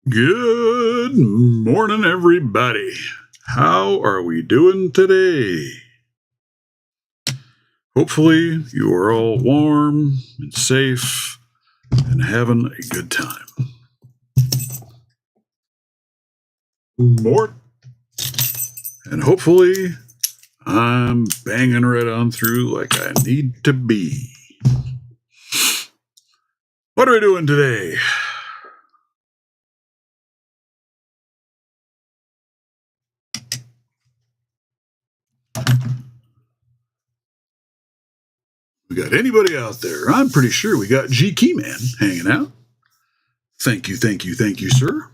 Good morning, everybody. How are we doing today? Hopefully, you are all warm and safe and having a good time. More. And hopefully, I'm banging right on through like I need to be. What are we doing today? We got anybody out there? I'm pretty sure we got G Keyman hanging out. Thank you, sir.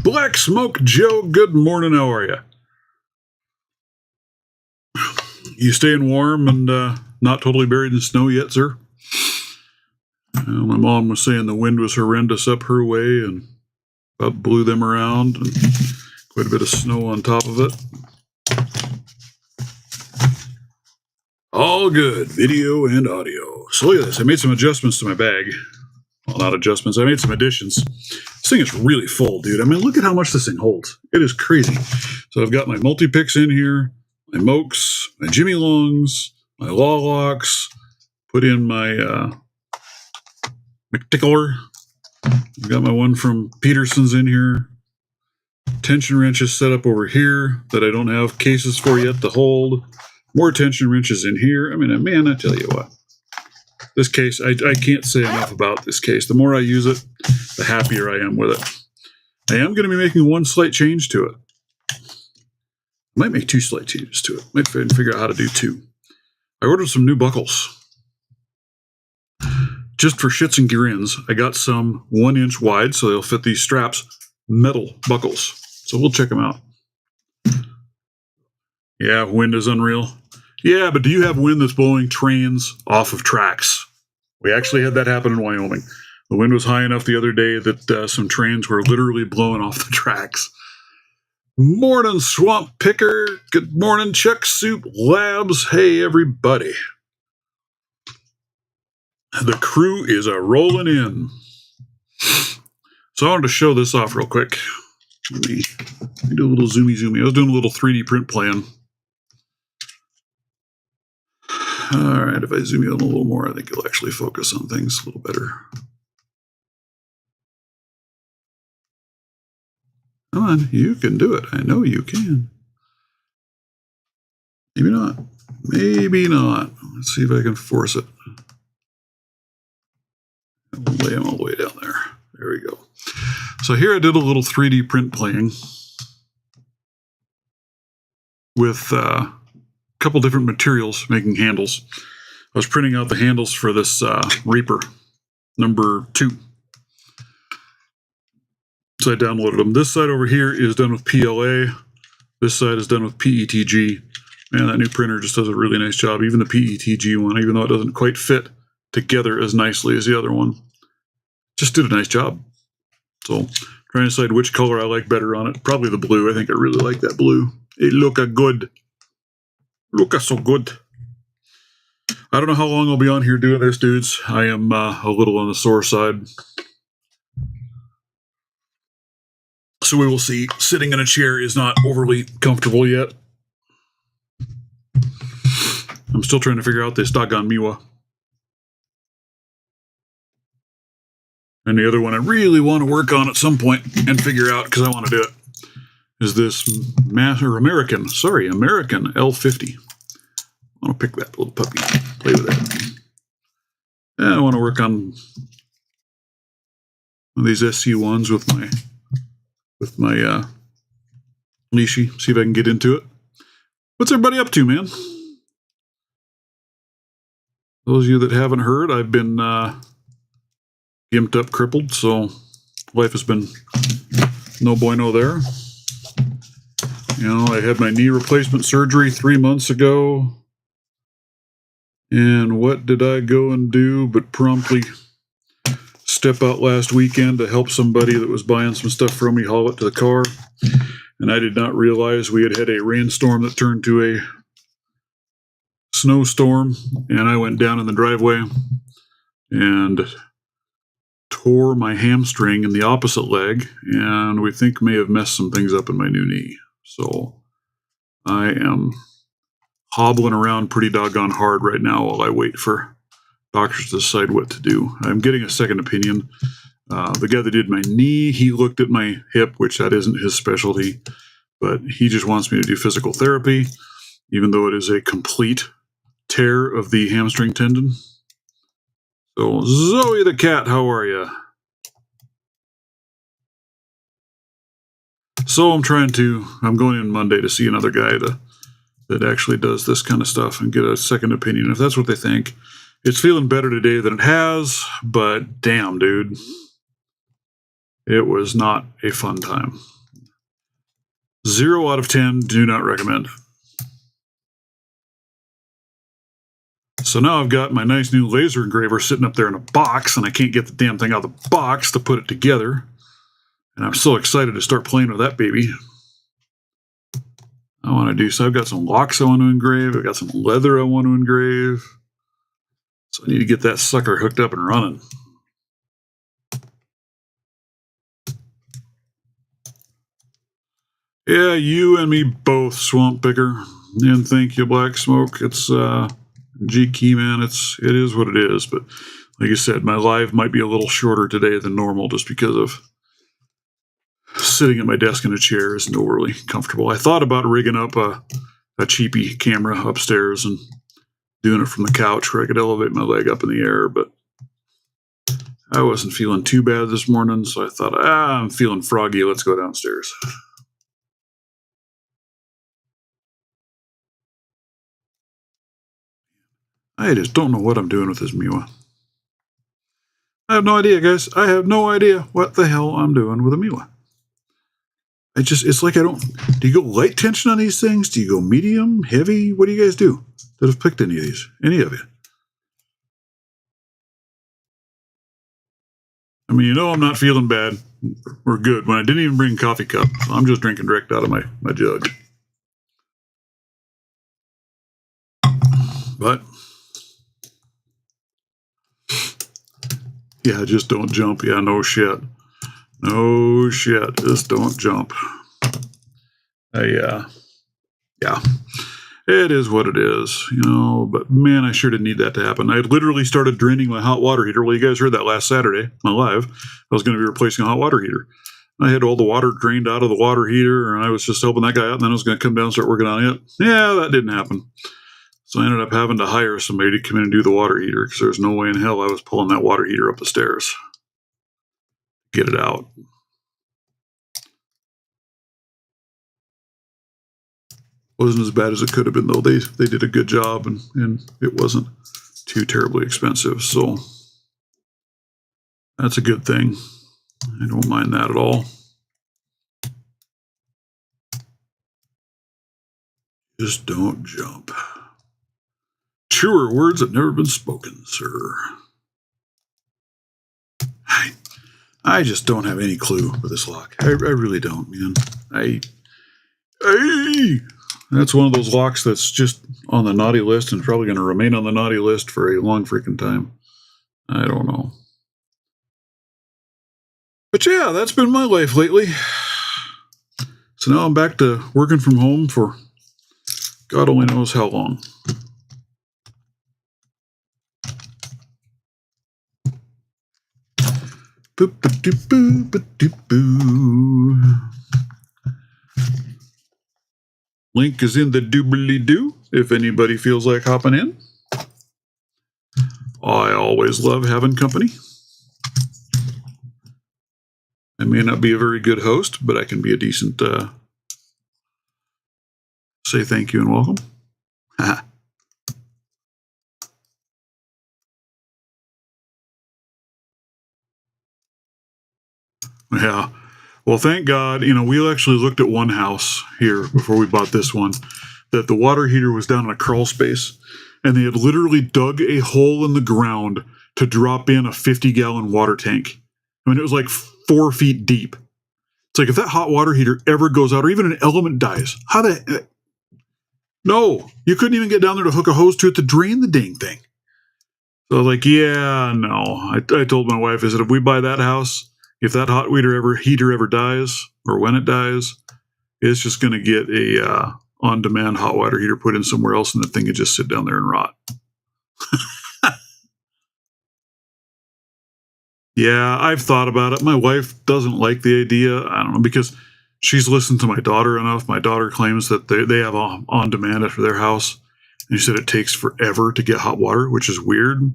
Black Smoke Joe, good morning. How are you? You staying warm and not totally buried in snow yet, sir? My mom was saying the wind was horrendous up her way and about blew them around, and quite a bit of snow on top of it. All good, video and audio. So look at this. I made some adjustments to my bag. Well, not adjustments. I made some additions. This thing is really full, dude. I mean, look at how much this thing holds. It is crazy. So I've got my multi-picks in here, my Mokes, my Jimmy Longs, my Law Locks, put in my McTickler. I've got my one from Peterson's in here. Tension wrenches set up over here that I don't have cases for yet to hold. More tension wrenches in here. I mean, man, I tell you what. This case, I can't say enough about this case. The more I use it, the happier I am with it. I am going to be making one slight change to it. I might make two slight changes to it. Might figure out how to do two. I ordered some new buckles. Just for shits and grins, I got some 1 inch wide, so they'll fit these straps, metal buckles. So we'll check them out. Yeah, wind is unreal. Yeah, but do you have wind that's blowing trains off of tracks? We actually had that happen in Wyoming. The wind was high enough the other day that some trains were literally blowing off the tracks. Morning, Swamp Picker. Good morning, Chuck Soup Labs. Hey, everybody. The crew is rolling in. So I wanted to show this off real quick. Let me do a little zoomy. I was doing a little 3D print plan. All right, if I zoom in a little more, I think it'll actually focus on things a little better. Come on, you can do it. I know you can. Maybe not. Maybe not. Let's see if I can force it. I'll lay them all the way down there. There we go. So here I did a little 3D print playing with a couple different materials making handles. I was printing out the handles for this Reaper number 2. So I downloaded them. This side over here is done with PLA. This side is done with PETG. Man, that new printer just does a really nice job. Even the PETG one, even though it doesn't quite fit together as nicely as the other one, just did a nice job. So trying to decide which color I like better on it. Probably the blue. I think I really like that blue. It look a good. Look a so good. I don't know how long I'll be on here doing this, dudes. I am a little on the sore side. So we will see. Sitting in a chair is not overly comfortable yet. I'm still trying to figure out this doggone Miwa. And the other one I really want to work on at some point and figure out, because I want to do it, is this American L50. I want to pick that little puppy, play with that. And I want to work on these SC1s with my leashy, see if I can get into it. What's everybody up to, man? Those of you that haven't heard, I've been gimped up, crippled, so life has been no bueno there. You know, I had my knee replacement surgery 3 months ago. And what did I go and do but promptly step out last weekend to help somebody that was buying some stuff from me haul it to the car. And I did not realize we had a rainstorm that turned to a snowstorm. And I went down in the driveway and tore my hamstring in the opposite leg, and we think may have messed some things up in my new knee. So I am hobbling around pretty doggone hard right now while I wait for doctors to decide what to do. I'm getting a second opinion. The guy that did my knee, he looked at my hip, which that isn't his specialty, but he just wants me to do physical therapy, even though it is a complete tear of the hamstring tendon. So, Zoe the cat, how are you? So I'm going in Monday to see another guy that actually does this kind of stuff and get a second opinion, if that's what they think. It's feeling better today than it has, but damn, dude. It was not a fun time. 0 out of 10, do not recommend. So now I've got my nice new laser engraver sitting up there in a box, and I can't get the damn thing out of the box to put it together. And I'm so excited to start playing with that baby. So I've got some locks I want to engrave. I've got some leather I want to engrave. So I need to get that sucker hooked up and running. Yeah, you and me both, Swamp Picker. And thank you, Black Smoke. It's G-Key, man. It is what it is. But like I said, my live might be a little shorter today than normal just because of sitting at my desk in a chair isn't overly comfortable. I thought about rigging up a cheapy camera upstairs and doing it from the couch where I could elevate my leg up in the air, but I wasn't feeling too bad this morning, so I thought, I'm feeling froggy, let's go downstairs. I just don't know what I'm doing with this Miwa. I have no idea, guys. I have no idea what the hell I'm doing with a Miwa. It's like do you go light tension on these things? Do you go medium, heavy? What do you guys do that have picked any of these? Any of you? I mean, I'm not feeling bad. We're good. When I didn't even bring a coffee cup, so I'm just drinking direct out of my jug. But, yeah, just don't jump. Yeah, no shit. No shit. Just don't jump. Yeah. It is what it is, but man, I sure didn't need that to happen. I literally started draining my hot water heater. Well, you guys heard that last Saturday, my live. I was going to be replacing a hot water heater. I had all the water drained out of the water heater, and I was just helping that guy out, and then I was going to come down and start working on it. Yeah, that didn't happen. So I ended up having to hire somebody to come in and do the water heater, because there's no way in hell I was pulling that water heater up the stairs. Get it out. Wasn't as bad as it could have been, though. They did a good job, and it wasn't too terribly expensive. So that's a good thing. I don't mind that at all. Just don't jump. Truer words have never been spoken, sir. I just don't have any clue with this lock. I really don't, man. That's one of those locks that's just on the naughty list and probably going to remain on the naughty list for a long freaking time. I don't know. But yeah, that's been my life lately. So now I'm back to working from home for God only knows how long. Link is in the doobly-doo if anybody feels like hopping in. I always love having company. I may not be a very good host, but I can be a decent say thank you and welcome. Yeah. Well, thank God, we actually looked at one house here before we bought this one, that the water heater was down in a crawl space, and they had literally dug a hole in the ground to drop in a 50-gallon water tank. I mean, it was like 4 feet deep. It's like if that hot water heater ever goes out, or even an element dies, no, you couldn't even get down there to hook a hose to it to drain the dang thing. So like, yeah, no. I told my wife, I said, if we buy that house, if that heater ever dies, or when it dies, it's just going to get a on-demand hot water heater put in somewhere else, and the thing could just sit down there and rot. Yeah, I've thought about it. My wife doesn't like the idea. I don't know, because she's listened to my daughter enough. My daughter claims that they have on demand at their house, and she said it takes forever to get hot water, which is weird.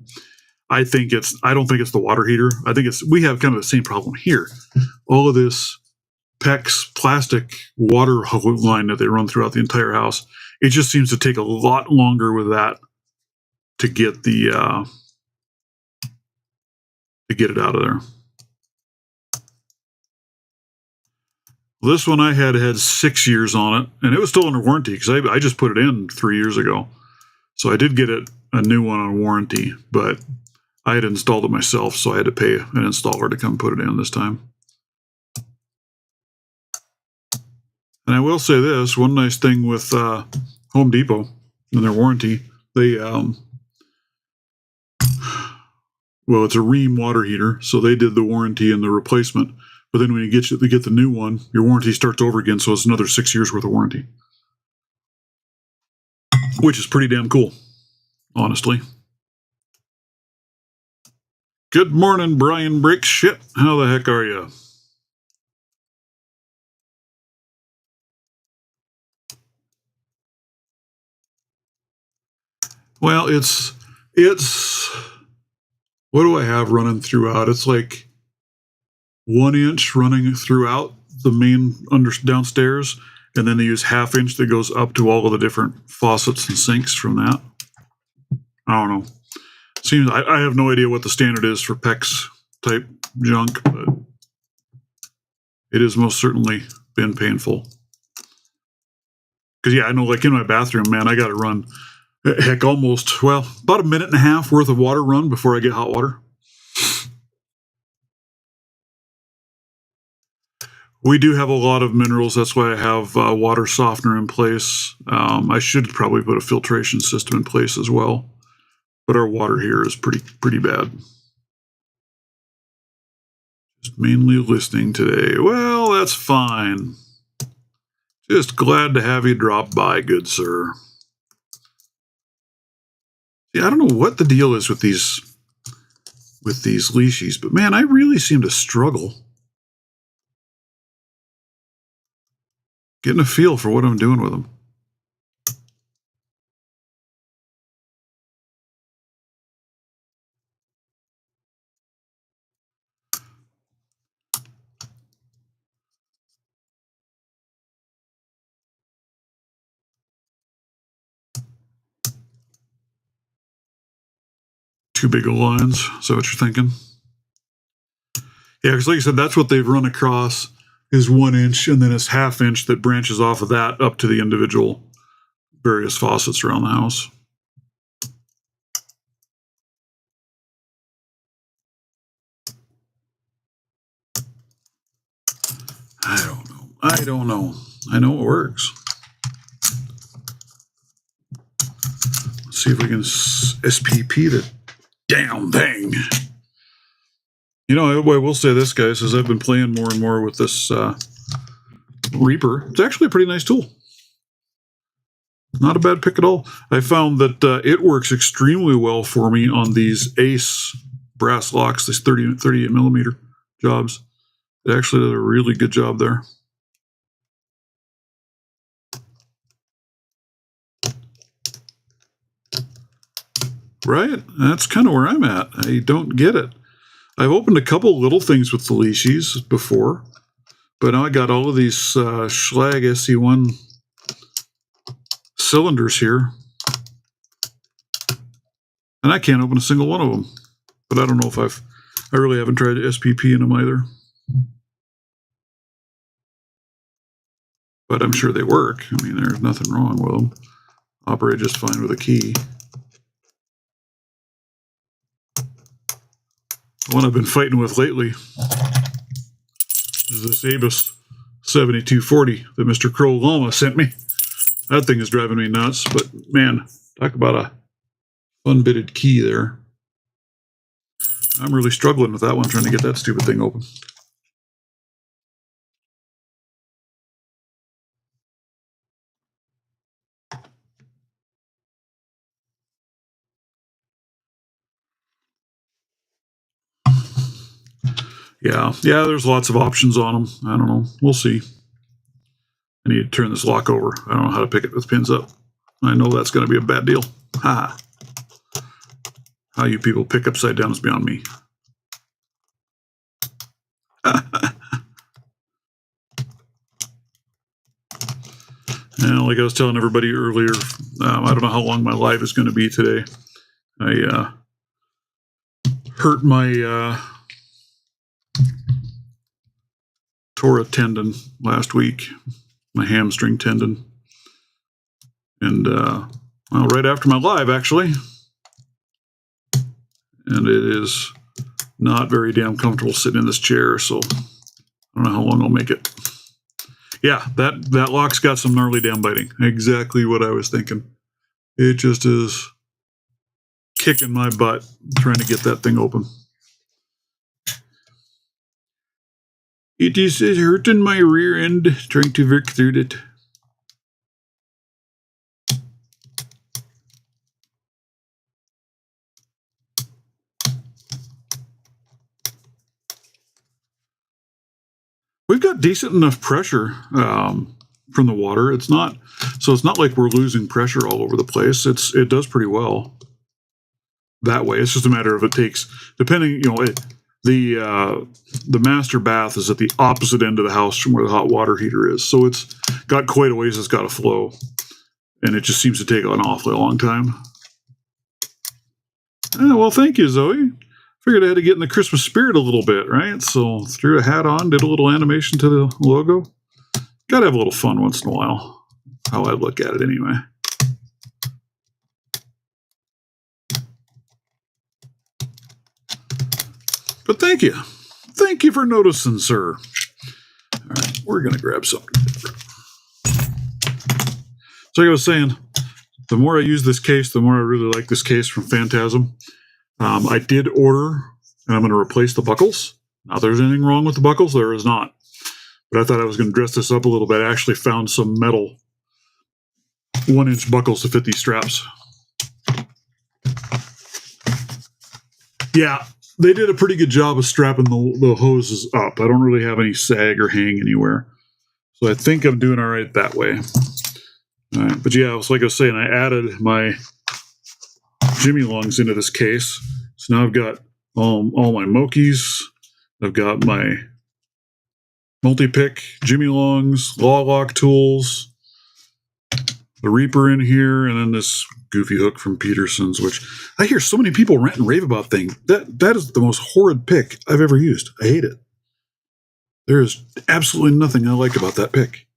I don't think it's the water heater. I think we have kind of the same problem here. All of this PEX plastic water line that they run throughout the entire house. It just seems to take a lot longer with that to get it out of there. This one I had 6 years on it, and it was still under warranty because I just put it in 3 years ago. So I did get a new one on warranty, but I had installed it myself, so I had to pay an installer to come put it in this time. And I will say this, one nice thing with Home Depot and their warranty, they, well, it's a Rheem water heater, so they did the warranty and the replacement. But then when you get the new one, your warranty starts over again, so it's another 6 years worth of warranty. Which is pretty damn cool, honestly. Good morning, Brian Brick. Shit, how the heck are you? Well, it's what do I have running throughout? It's like 1 inch running throughout the main downstairs, and then they use 1/2 inch that goes up to all of the different faucets and sinks from that. I don't know. Seems I have no idea what the standard is for PEX type junk, but it has most certainly been painful. Because yeah, I know, like in my bathroom, man, I got to run heck almost about 1.5 minutes worth of water run before I get hot water. We do have a lot of minerals. That's why I have water softener in place. I should probably put a filtration system in place as well. But our water here is pretty bad. Just mainly listening today. Well, that's fine. Just glad to have you drop by, good sir. Yeah, I don't know what the deal is with these leashies, but man, I really seem to struggle getting a feel for what I'm doing with them. Too big of lines. Is that what you're thinking? Yeah, because like I said, that's what they've run across is 1 inch, and then it's 1/2 inch that branches off of that up to the individual various faucets around the house. I don't know. I know it works. Let's see if we can SPP the damn thing. You know, I will say this, guys, as I've been playing more and more with this Reaper, it's actually a pretty nice tool. Not a bad pick at all. I found that it works extremely well for me on these Ace brass locks, these 38 millimeter jobs. It actually did a really good job there. Right? That's kind of where I'm at. I don't get it. I've opened a couple little things with the leashies before, but now I got all of these Schlag SC1 cylinders here, and I can't open a single one of them. But I don't know if I really haven't tried SPP in them either. But I'm sure they work. I mean, there's nothing wrong with them. Operate just fine with a key. The one I've been fighting with lately is this Abus 7240 that Mr. Crow Llama sent me. That thing is driving me nuts, but man, talk about a fun-bitted key there. I'm really struggling with that one, trying to get that stupid thing open. Yeah, there's lots of options on them. I don't know. We'll see. I need to turn this lock over. I don't know how to pick it with pins up. I know that's going to be a bad deal. Ha! How you people pick upside down is beyond me. And like I was telling everybody earlier, I don't know how long my live is going to be today. I hurt my tore a tendon last week, my hamstring tendon. And, well, right after my live, actually. And it is not very damn comfortable sitting in this chair, so I don't know how long I'll make it. Yeah, that lock's got some gnarly damn biting. Exactly what I was thinking. It just is kicking my butt trying to get that thing open. It is hurting my rear end trying to work through it. We've got decent enough pressure from the water. It's not like we're losing pressure all over the place. It does pretty well that way. It's just a matter of it takes, depending, the master bath is at the opposite end of the house from where the hot water heater is. So it's got quite a ways it's got to flow. And it just seems to take an awfully long time. Well, thank you, Zoe. Figured I had to get in the Christmas spirit a little bit, right? So threw a hat on, did a little animation to the logo. Gotta have a little fun once in a while. How I look at it anyway. But thank you. Thank you for noticing, sir. All right, we're going to grab something different. So like I was saying, the more I use this case, the more I really like this case from Phantasm. I did order, and I'm going to replace the buckles. Now, if there's anything wrong with the buckles, there is not. But I thought I was going to dress this up a little bit. I actually found some metal 1-inch buckles to fit these straps. Yeah, they did a pretty good job of strapping the hoses up. I don't really have any sag or hang anywhere. So I think I'm doing all right that way. All right, but yeah, like I was saying, I added my Jimmy Lungs into this case. So now I've got all my Mokies. I've got my multi-pick Jimmy Lungs, Law Lock tools, the Reaper in here, and then this goofy hook from Peterson's, which I hear so many people rant and rave about thing. That is the most horrid pick I've ever used. I hate it. There is absolutely nothing I like about that pick.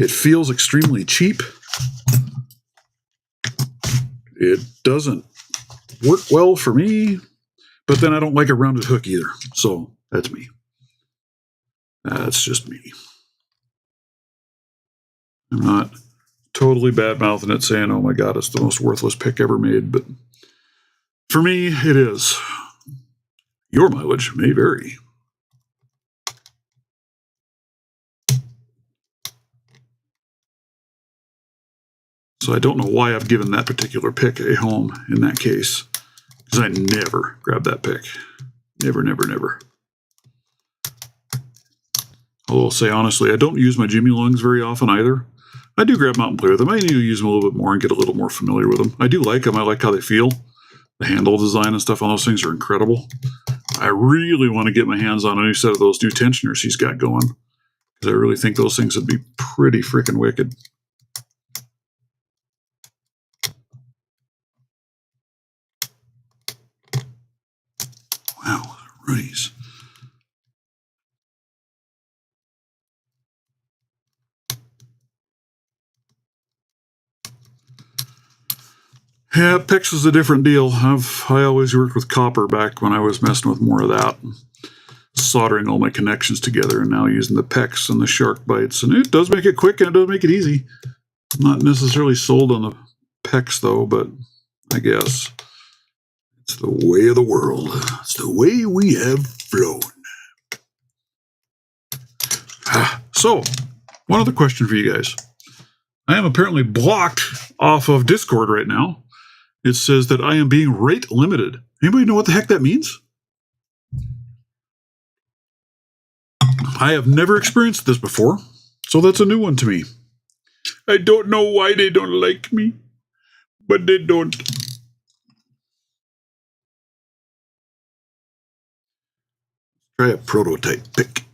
It feels extremely cheap. It doesn't work well for me, but then I don't like a rounded hook either. So that's me. That's just me. I'm not totally bad-mouthing it saying, oh my God, it's the most worthless pick ever made, but for me, it is. Your mileage may vary. So I don't know why I've given that particular pick a home in that case, because I never grab that pick. Never, never, never. I will say honestly, I don't use my Jimmy Lungs very often either. I do grab them out and play with them. I need to use them a little bit more and get a little more familiar with them. I do like them. I like how they feel. The handle design and stuff on those things are incredible. I really want to get my hands on a new set of those new tensioners he's got going, because I really think those things would be pretty freaking wicked. Wow, runnies. Yeah, PIX is a different deal. I always worked with copper back when I was messing with more of that, soldering all my connections together, and now using the PEX and the shark bites. And it does make it quick and it does make it easy. I'm not necessarily sold on the PEX though, but I guess It's the way of the world. It's the way we have flown. So, one other question for you guys. I am apparently blocked off of Discord right now. It says that I am being rate limited. Anybody know what the heck that means? I have never experienced this before, so that's a new one to me. I don't know why they don't like me, but they don't. Try a prototype pick.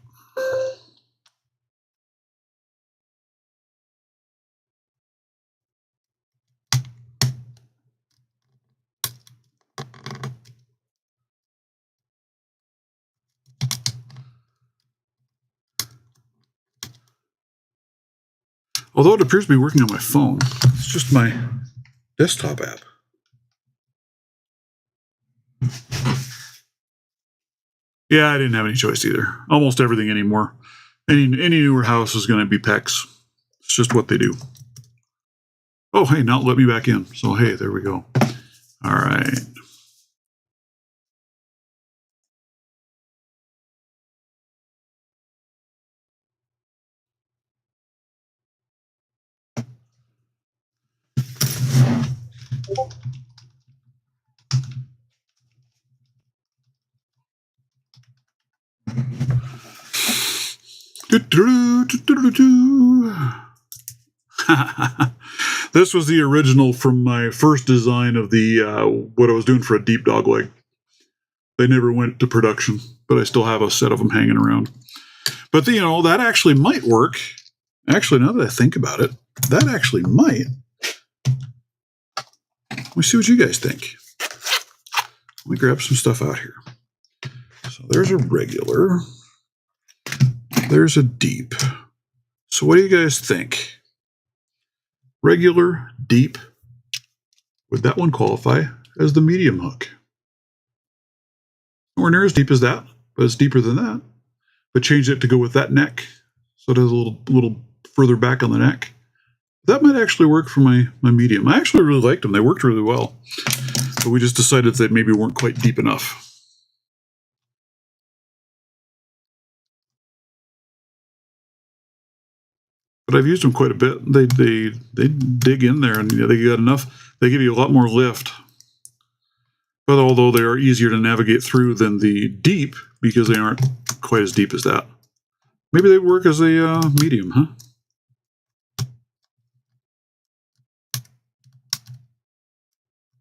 Although it appears to be working on my phone, it's just my desktop app. Yeah, I didn't have any choice either. Almost everything anymore. Any newer house is going to be PEX. It's just what they do. Oh, hey, now let me back in. So, hey, there we go. All right. This was the original from my first design of the what I was doing for a deep dog leg. They never went to production, but I still have a set of them hanging around. But you know, that actually might work. Actually, now that I think about it, that actually might. Let me see what you guys think. Let me grab some stuff out here. So there's a regular. There's a deep. So what do you guys think? Regular, deep. Would that one qualify as the medium hook? Nowhere near as deep as that, but it's deeper than that. But change it to go with that neck. So it has a little further back on the neck. That might actually work for my medium. I actually really liked them. They worked really well. But we just decided that maybe weren't quite deep enough. But I've used them quite a bit. They dig in there, and they got enough. They give you a lot more lift. But although they are easier to navigate through than the deep, because they aren't quite as deep as that. Maybe they work as a medium, huh?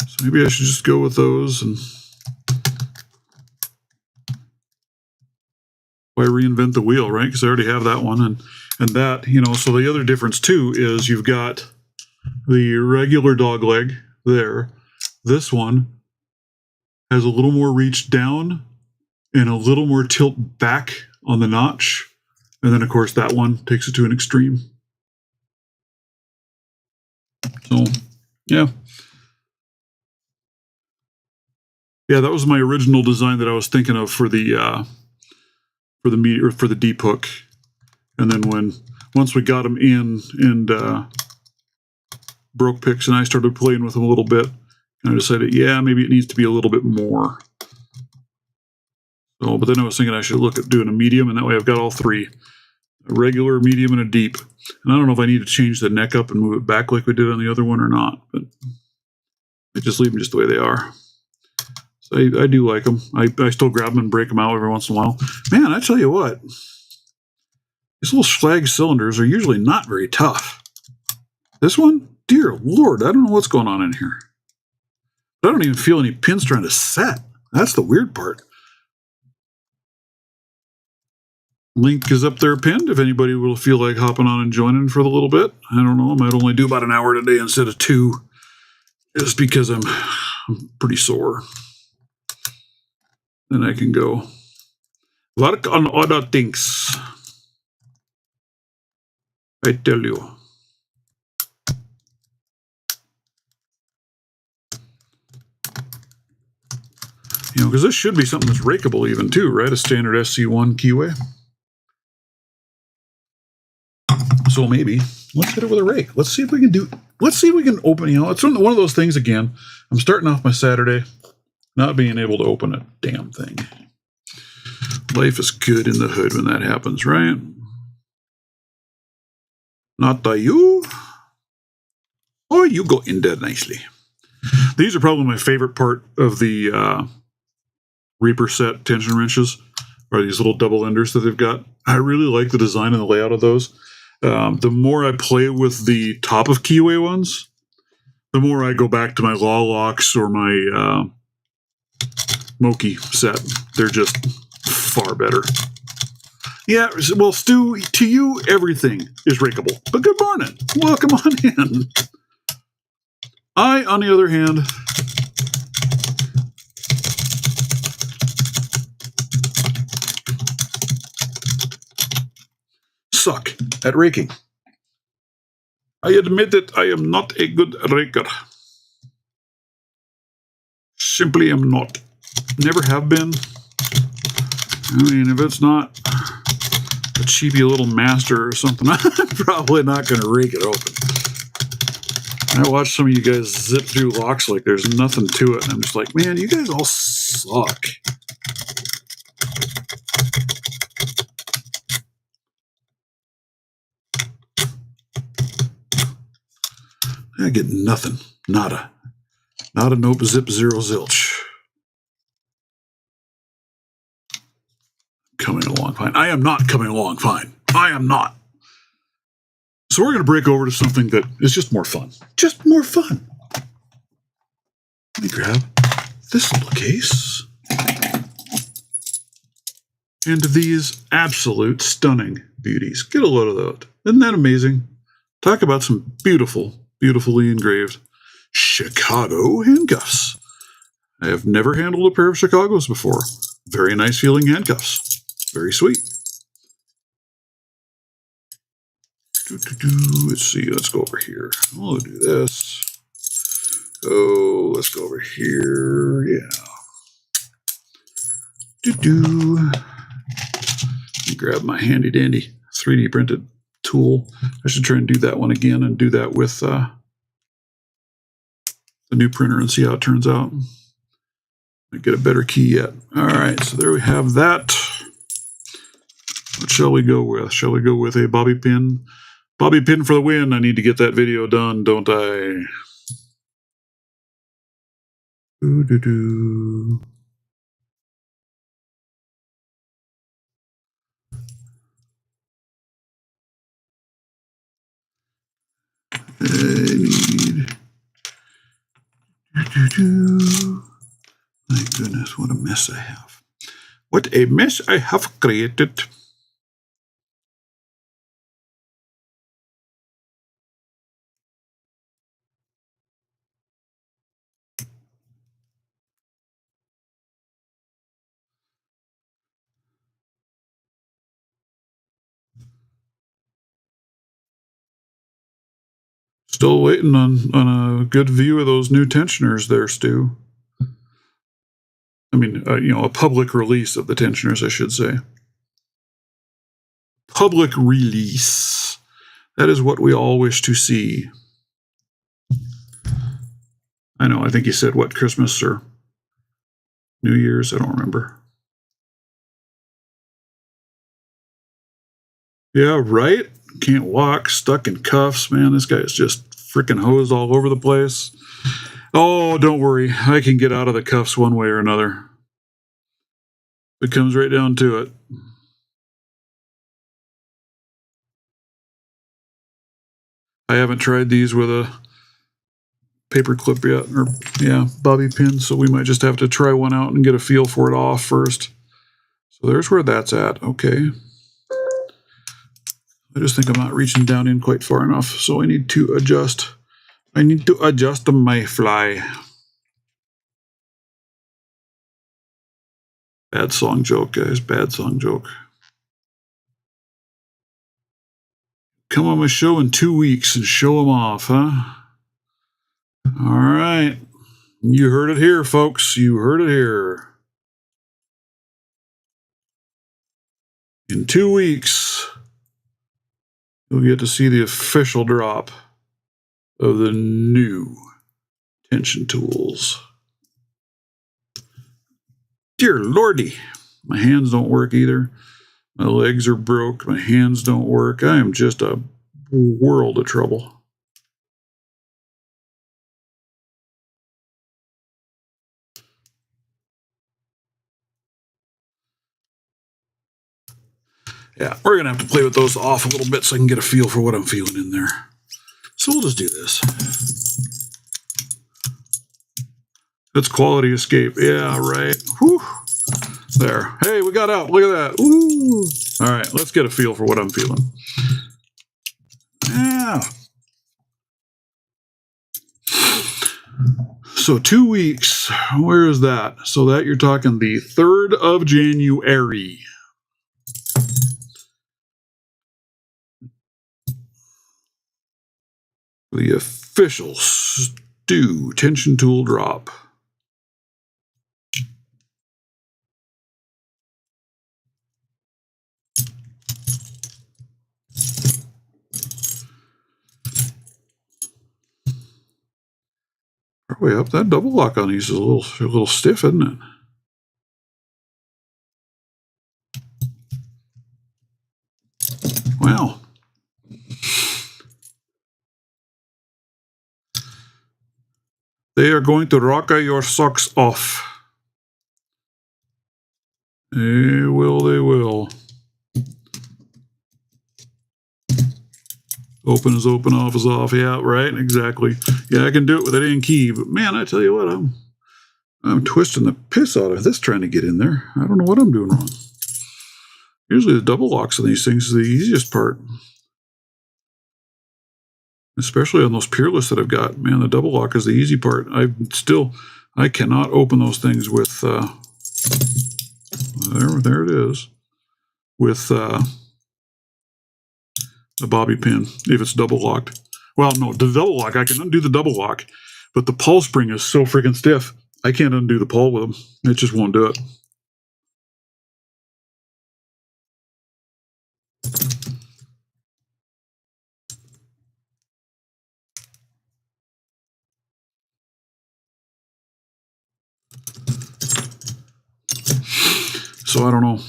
So maybe I should just go with those. And why reinvent the wheel, right? Because I already have that one, and that, you know. So the other difference too is you've got the regular dog leg there. This one has a little more reach down and a little more tilt back on the notch. And then, of course, that one takes it to an extreme. So, yeah. Yeah, that was my original design that I was thinking of for the deep hook. And then once we got them in and Broke Picks and I started playing with them a little bit, and I decided, yeah, maybe it needs to be a little bit more. So, but then I was thinking I should look at doing a medium, and that way I've got all three. A regular, medium, and a deep. And I don't know if I need to change the neck up and move it back like we did on the other one or not, but I just leave them just the way they are. So I do like them. I still grab them and break them out every once in a while. Man, I tell you what, these little slag cylinders are usually not very tough. This one, dear Lord, I don't know what's going on in here. I don't even feel any pins trying to set. That's the weird part. Link is up there pinned if anybody will feel like hopping on and joining for a little bit. I don't know. I might only do about an hour today instead of 2. Just because I'm pretty sore. Then I can go work on other things. I tell you. You know, because this should be something that's rakeable even too, right? A standard SC1 keyway. So maybe let's hit it with a rake. Let's see if we can do. Let's see if we can open. You know, it's one of those things again. I'm starting off my Saturday. not being able to open a damn thing. Life is good in the hood when that happens, right? Not the you. Oh, you go in there nicely. These are probably my favorite part of the Reaper set tension wrenches, are these little double enders that they've got. I really like the design and the layout of those. The more I play with the top of keyway ones, the more I go back to my Law Locks or my Moki set. They're just far better. Yeah, well, Stu, to you, everything is rakeable. But good morning. Welcome on in. I, on the other hand, suck at raking. I admit that I am not a good raker. Simply am not. Never have been. I mean, if it's not a cheapy little master or something, I'm probably not going to rake it open. I watch some of you guys zip through locks like there's nothing to it, and I'm just like, man, you guys all suck. I get nothing. Nada. Not a nope, zip, zero, zilch. Coming along fine. I am not coming along fine. I am not. So we're going to break over to something that is just more fun. Just more fun. Let me grab this little case. And these absolute stunning beauties. Get a load of that. Isn't that amazing? Talk about some beautiful, beautifully engraved Chicago handcuffs. I have never handled a pair of Chicagos before. Very nice feeling handcuffs. Very sweet. Let's see. Let's go over here. We'll do this. Oh, let's go over here. Yeah. Grab my handy dandy 3D printed tool. I should try and do that one again and do that with the new printer and see how it turns out. I get a better key yet. All right, so there we have that. What shall we go with? Shall we go with a bobby pin? Bobby pin for the win. I need to get that video done, don't I? Doo-doo-doo. I need... Doo-doo-doo. My goodness, what a mess I have. What a mess I have created. Still waiting on a good view of those new tensioners there, Stu. I mean, a public release of the tensioners, I should say. Public release. That is what we all wish to see. I know, I think you said, what, Christmas or New Year's? I don't remember. Yeah, right? Can't walk, stuck in cuffs. Man, this guy is just freaking hosed all over the place. Oh, don't worry. I can get out of the cuffs one way or another. It comes right down to it. I haven't tried these with a paper clip yet, or bobby pin, so we might just have to try one out and get a feel for it off first. So there's where that's at. Okay. I just think I'm not reaching down in quite far enough, so I need to adjust. I need to adjust my fly. Bad song joke, guys. Bad song joke. Come on my show in 2 weeks and show them off, huh? All right. You heard it here, folks. You heard it here. In 2 weeks, you'll get to see the official drop of the new tension tools. Dear Lordy, my hands don't work either. My legs are broke. My hands don't work. I am just a world of trouble. Yeah, we're going to have to play with those off a little bit so I can get a feel for what I'm feeling in there. So we'll just do this. That's quality escape. Yeah, right. Whew. There. Hey, we got out. Look at that. Woo. All right, let's get a feel for what I'm feeling. Yeah. So 2 weeks. Where is that? So that you're talking the 3rd of January. The official Stu tension tool drop. Way up, that double lock on these is a little stiff, isn't it? Wow. They are going to rock your socks off. They will, they will. Open is open, off is off. Yeah, right, exactly. Yeah, I can do it with an in key, but man, I tell you what, I'm twisting the piss out of this trying to get in there. I don't know what I'm doing wrong. Usually the double locks on these things is the easiest part. Especially on those Peerless that I've got. Man, the double lock is the easy part. I cannot open those things with, there it is, with a bobby pin, if it's double locked. Well, no, the double lock, I can undo the double lock, but the pull spring is so freaking stiff, I can't undo the pull with them. It just won't do it. So I don't know.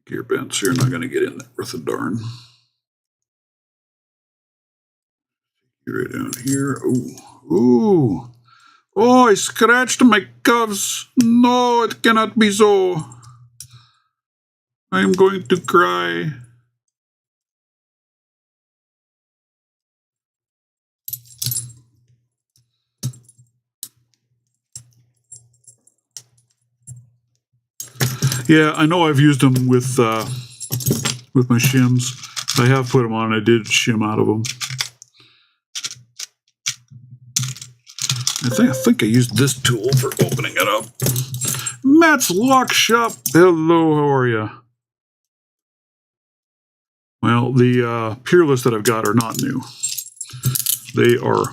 Gear bent, so you're not going to get in there worth a darn. Get right down here. Ooh. Ooh. Oh, I scratched my cuffs. No, it cannot be so. I am going to cry. Yeah, I know I've used them with my shims. I have put them on. I did shim out of them. I think I used this tool for opening it up. Matt's Lock Shop. Hello, how are you? Well, the Peerless that I've got are not new. They are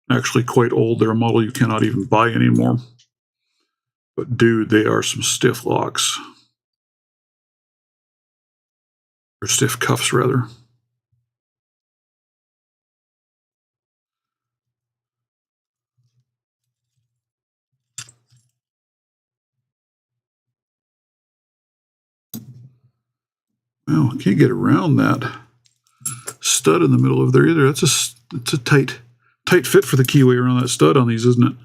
actually quite old. They're a model you cannot even buy anymore. But dude, they are some stiff locks. Or stiff cuffs, rather. Well, I can't get around that stud in the middle of there either. It's a tight fit for the keyway around that stud on these, isn't it?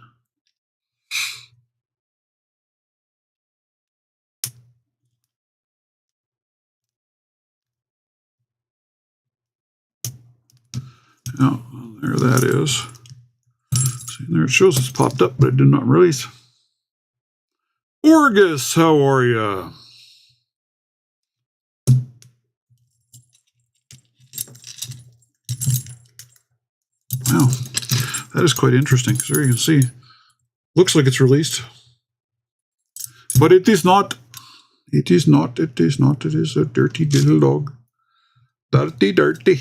Oh, there that is. See, there it shows it's popped up, but it did not release. Orgus, how are you? Wow, that is quite interesting. So there you can see, looks like it's released, but it is not. It is not. It is not. It is a dirty little dog. Dirty, dirty.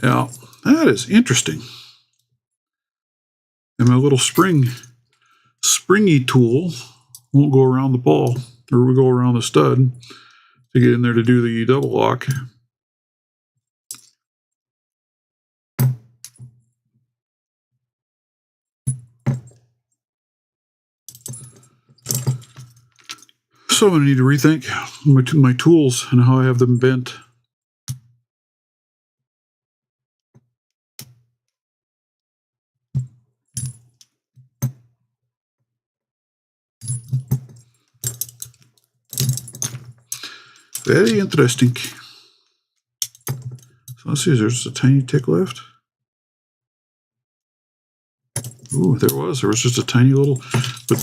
Yeah, that is interesting. And my little springy tool won't go around the ball, or will go around the stud. to get in there to do the double lock. So I'm going to need to rethink my tools and how I have them bent. Very interesting. So let's see, there's a tiny tick left. Ooh, there was just a tiny little, but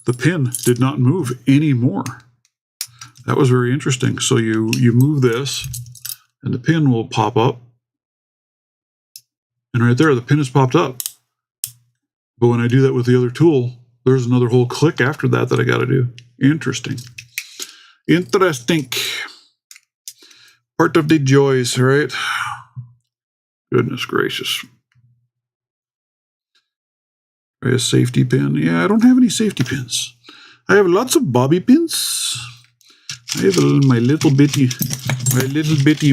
the pin did not move anymore. That was very interesting. So you move this, and the pin will pop up, and right there, the pin has popped up. But when I do that with the other tool, there's another whole click after that I got to do. Interesting. Interesting. Part of the joys, right? Goodness gracious. A safety pin. Yeah, I don't have any safety pins. I have lots of bobby pins. I have my little bitty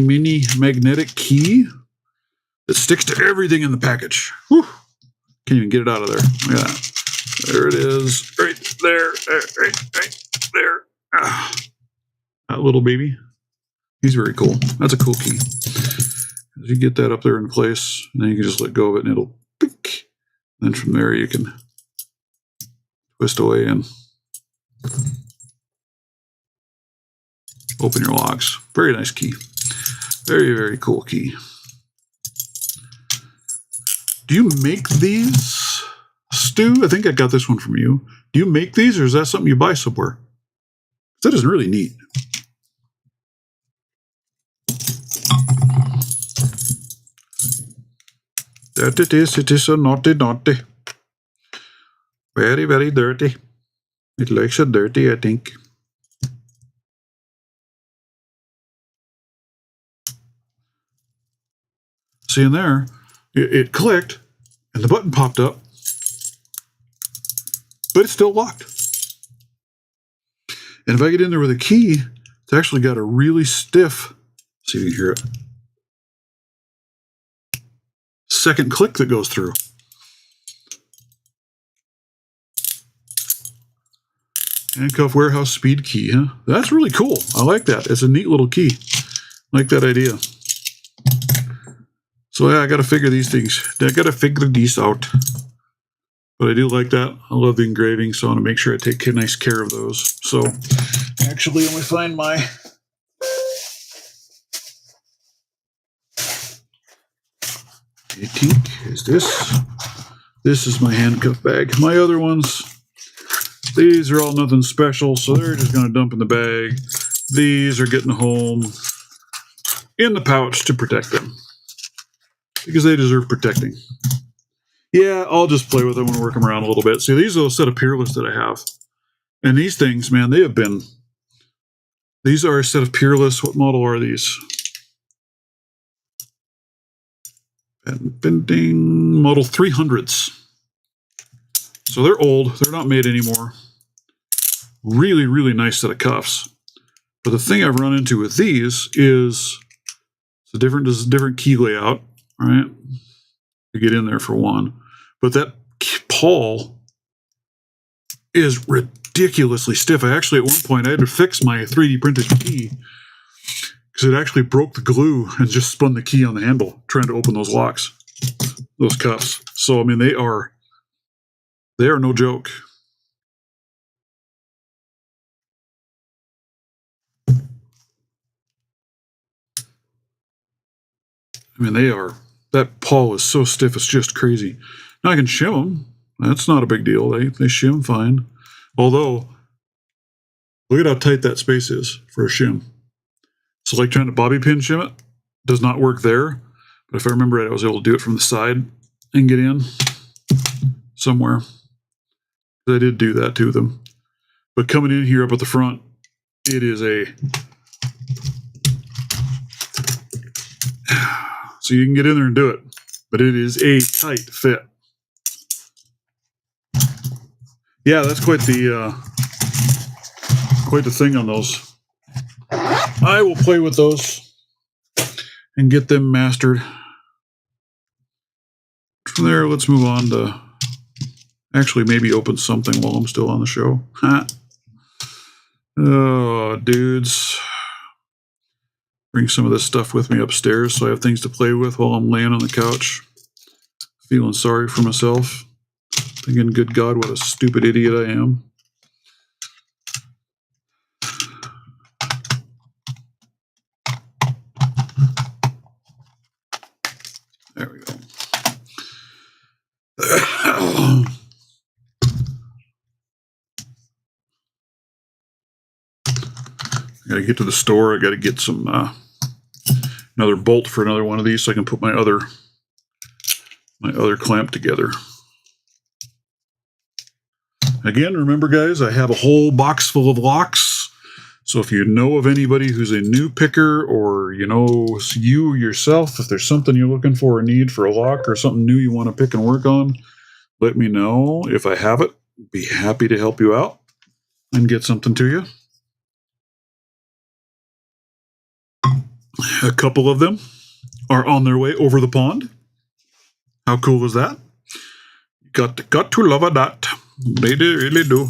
mini magnetic key that sticks to everything in the package. Whew. Can't even get it out of there. Look at that. There it is. Right there. Right there. Ah. That little baby. He's very cool. That's a cool key. You get that up there in place, and then you can just let go of it, and it'll pink. Then from there, you can twist away and open your locks. Very nice key. Very, very cool key. Do you make these, Stu? I think I got this one from you. Do you make these, or is that something you buy somewhere? That is really neat. That it is so naughty. Very, very dirty. It likes it dirty, I think. See in there, it clicked, and the button popped up, but it's still locked. And if I get in there with a key, it's actually got a really stiff, see if you can hear it, second click that goes through. Handcuff warehouse speed key, huh? That's really cool. I like that. It's a neat little key. I like that idea. So yeah, I got to figure these things. I got to figure these out. But I do like that. I love the engraving, so I want to make sure I take nice care of those. So actually, let me find my... I think is this. This is my handcuff bag. My other ones, these are all nothing special, so they're just going to dump in the bag. These are getting home in the pouch to protect them, because they deserve protecting. Yeah, I'll just play with them and work them around a little bit. See, these are a set of Peerless that I have. And these things, man, they have been... These are a set of Peerless. What model are these? Bending model 300s. So they're old. They're not made anymore. Really, really nice set of cuffs. But the thing I've run into with these is it's a different key layout, right? To get in there for one. But that pawl is ridiculously stiff. I actually, at one point, I had to fix my 3D printed key because it actually broke the glue and just spun the key on the handle trying to open those locks, those cuffs. So, I mean, they are no joke. I mean, that pawl is so stiff, it's just crazy. Now I can shim them. That's not a big deal. They shim fine. Although, look at how tight that space is for a shim. So like trying to bobby pin shim it, does not work there. But if I remember right, I was able to do it from the side and get in somewhere. I did do that to them. But coming in here up at the front, it is a... So you can get in there and do it. But it is a tight fit. Yeah, that's quite the thing on those. I will play with those and get them mastered. From there, let's move on to actually maybe open something while I'm still on the show. Oh, dudes. Bring some of this stuff with me upstairs so I have things to play with while I'm laying on the couch. Feeling sorry for myself. Thinking, good God, what a stupid idiot I am. There we go. I gotta get to the store. I gotta get some another bolt for another one of these so I can put my other clamp together. Again, remember guys, I have a whole box full of locks. So if you know of anybody who's a new picker, or you know you yourself, if there's something you're looking for or need for a lock or something new you want to pick and work on, let me know. If I have it, be happy to help you out and get something to you. A couple of them are on their way over the pond. How cool is that? Got to love that. They really do.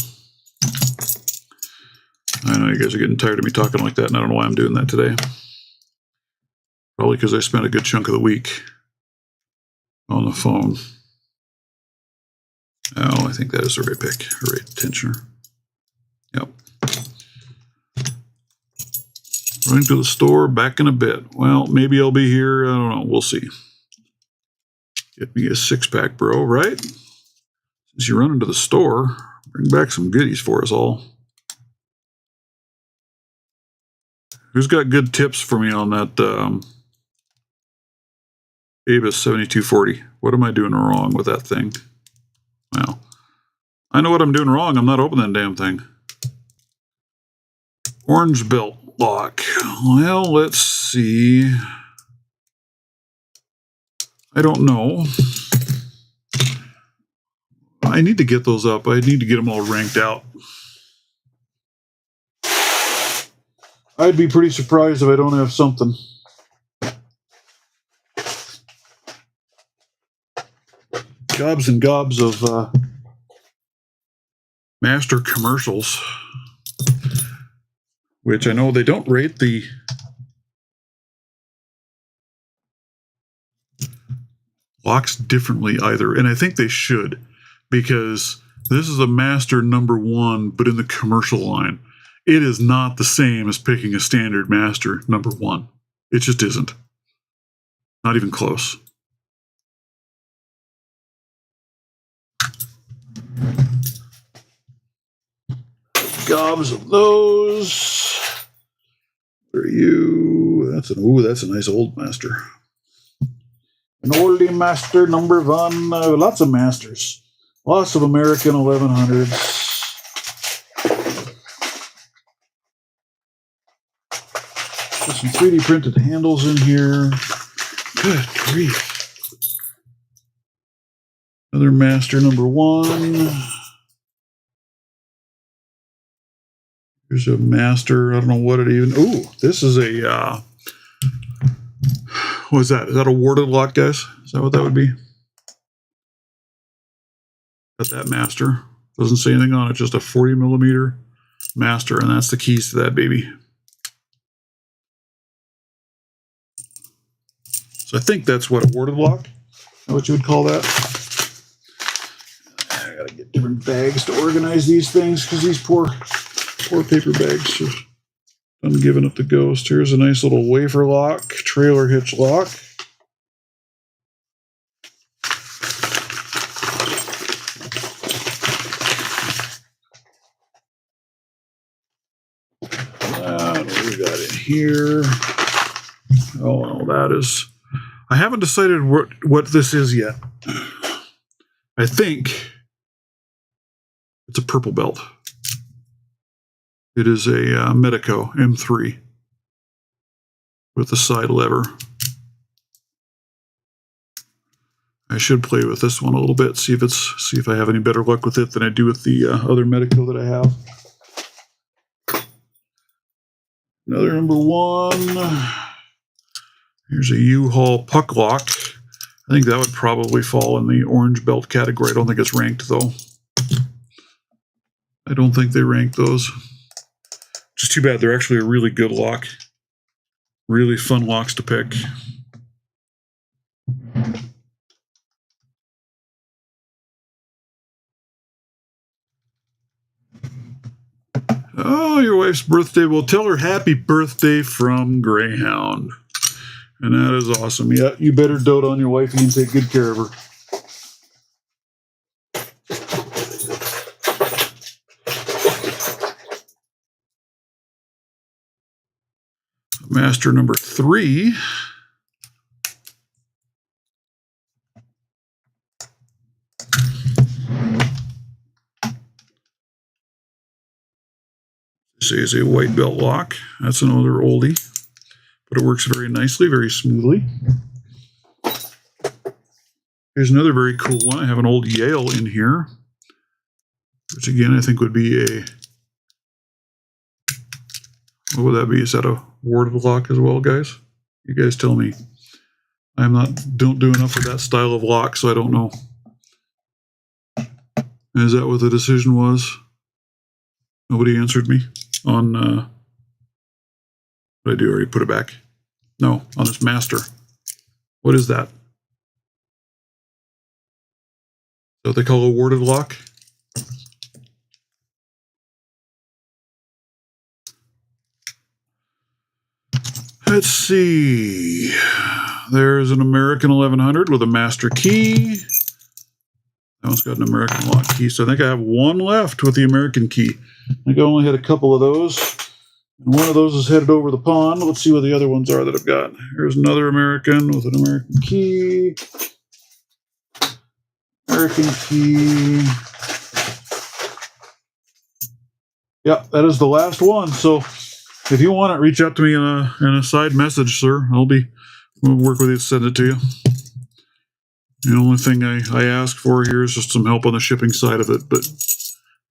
I know you guys are getting tired of me talking like that, and I don't know why I'm doing that today. Probably because I spent a good chunk of the week on the phone. Oh, I think that is the right pick, right tensioner. Yep. Running to the store, back in a bit. Well, maybe I'll be here. I don't know. We'll see. Get me a 6-pack, bro, right? Since you run into the store, bring back some goodies for us all. Who's got good tips for me on that Avis 7240? What am I doing wrong with that thing? Well, I know what I'm doing wrong. I'm not opening that damn thing. Orange belt lock. Well, let's see. I don't know. I need to get those up. I need to get them all ranked out. I'd be pretty surprised if I don't have something. Gobs and gobs of master commercials, which I know they don't rate the locks differently either, and I think they should, because this is a master #1, but in the commercial line. It is not the same as picking a standard master #1. It just isn't. Not even close. Gobs of those. Where are you? That's a nice old master. An oldie master #1. Lots of masters. Lots of American 1100s. There's some 3D printed handles in here. Good grief. Another master #1. Here's a master. I don't know what it even... Ooh, this is a... what is that? Is that a warded lock, guys? Is that what that would be? Got that master. Doesn't say anything on it. Just a 40mm master, and that's the keys to that baby. So I think that's what, a warded lock? Is that what you would call that? I gotta get different bags to organize these things, because these poor paper bags are done giving up the ghost. Here's a nice little wafer lock, trailer hitch lock. What we got in here? Oh, that is... I haven't decided what this is yet. I think it's a purple belt. It is a Medico M3 with the side lever. I should play with this one a little bit, see if I have any better luck with it than I do with the other Medico that I have. Another number 1. Here's a U-Haul puck lock. I think that would probably fall in the orange belt category. I don't think it's ranked, though. I don't think they rank those. Just too bad. They're actually a really good lock. Really fun locks to pick. Oh, your wife's birthday. Well, tell her happy birthday from Greyhound. And that is awesome. Yeah, you better dote on your wifey and take good care of her. Master number 3. This is a white belt lock. That's another oldie, but it works very nicely, very smoothly. Here's another very cool one. I have an old Yale in here, which again I think would be a, what would that be? Is that a warded lock as well, guys? You guys tell me. Don't do enough of that style of lock, so I don't know. Is that what the decision was? Nobody answered me on, what did I do? I already put it back. No, on this master. What is that? Is that what they call a warded lock? Let's see. There's an American 1100 with a master key. That one's got an American lock key, so I think I have one left with the American key. I think I only had a couple of those. And one of those is headed over the pond. Let's see what the other ones are that I've got. Here's another American with an American key. American key. Yep, that is the last one. So if you want it, reach out to me in a side message, sir. We'll work with you to send it to you. The only thing I ask for here is just some help on the shipping side of it, but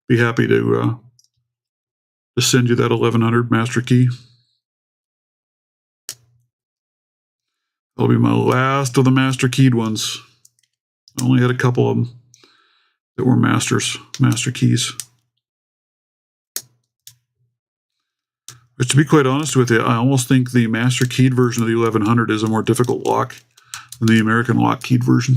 be happy to send you that 1100 master key. That'll be my last of the master keyed ones. I only had a couple of them that were master keys. But to be quite honest with you, I almost think the master keyed version of the 1100 is a more difficult lock than the American lock keyed version.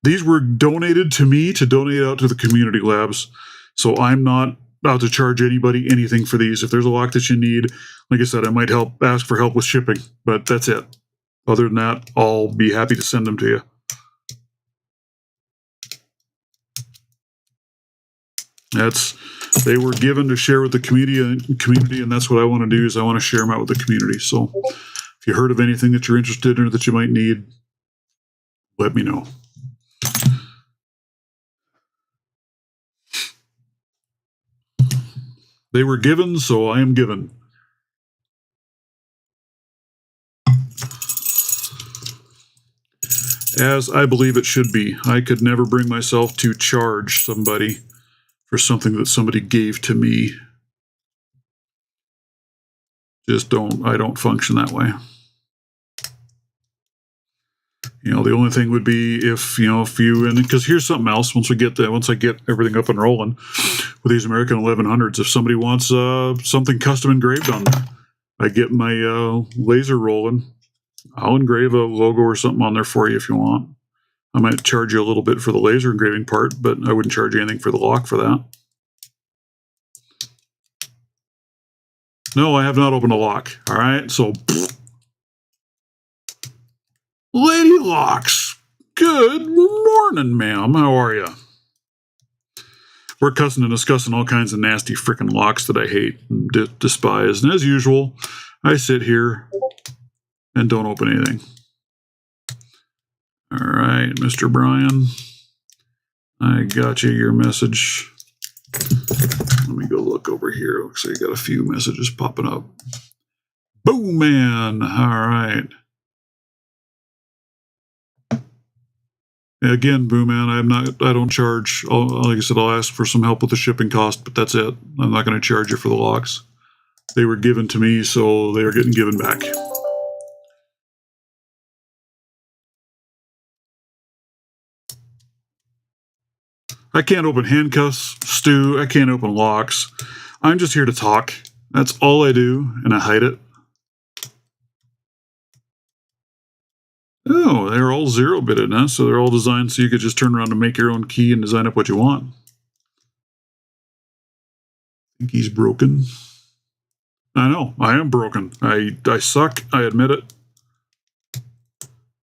These were donated to me to donate out to the community labs, so I'm not about to charge anybody anything for these. If there's a lock that you need, like I said, I might ask for help with shipping, but that's it. Other than that, I'll be happy to send them to you. They were given to share with the community, and that's what I want to do, is I want to share them out with the community. So if you heard of anything that you're interested in or that you might need, let me know. They were given, so I am given. As I believe it should be. I could never bring myself to charge somebody for something that somebody gave to me. I don't function that way. The only thing would be if because here's something else. Once I get everything up and rolling with these American 1100s, if somebody wants something custom engraved on there, I get my laser rolling. I'll engrave a logo or something on there for you if you want. I might charge you a little bit for the laser engraving part, but I wouldn't charge you anything for the lock for that. No, I have not opened a lock. All right, so Lady Locks, good morning, ma'am. How are you? We're cussing and discussing all kinds of nasty freaking locks that I hate and despise. And as usual, I sit here and don't open anything. All right, Mr. Brian, I got you your message. Let me go look over here. Looks like I got a few messages popping up. Boom, man. All right. Again, Boom Man, I don't charge. Like I said, I'll ask for some help with the shipping cost, but that's it. I'm not going to charge you for the locks. They were given to me, so they are getting given back. I can't open handcuffs, Stu. I can't open locks. I'm just here to talk. That's all I do, and I hide it. Oh, they're all 0-bitted, huh? So they're all designed so you could just turn around and make your own key and design up what you want. I think he's broken. I know, I am broken. I suck, I admit it.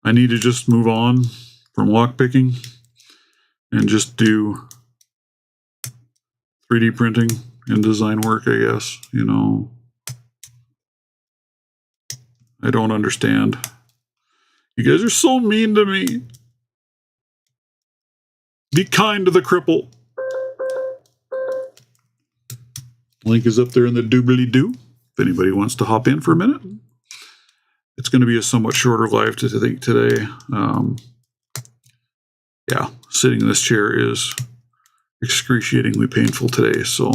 I need to just move on from lockpicking and just do 3D printing and design work, I guess. You know, I don't understand. You guys are so mean to me. Be kind to the cripple. Link is up there in the doobly-doo if anybody wants to hop in for a minute. It's going to be a somewhat shorter live today. Yeah, sitting in this chair is excruciatingly painful today, so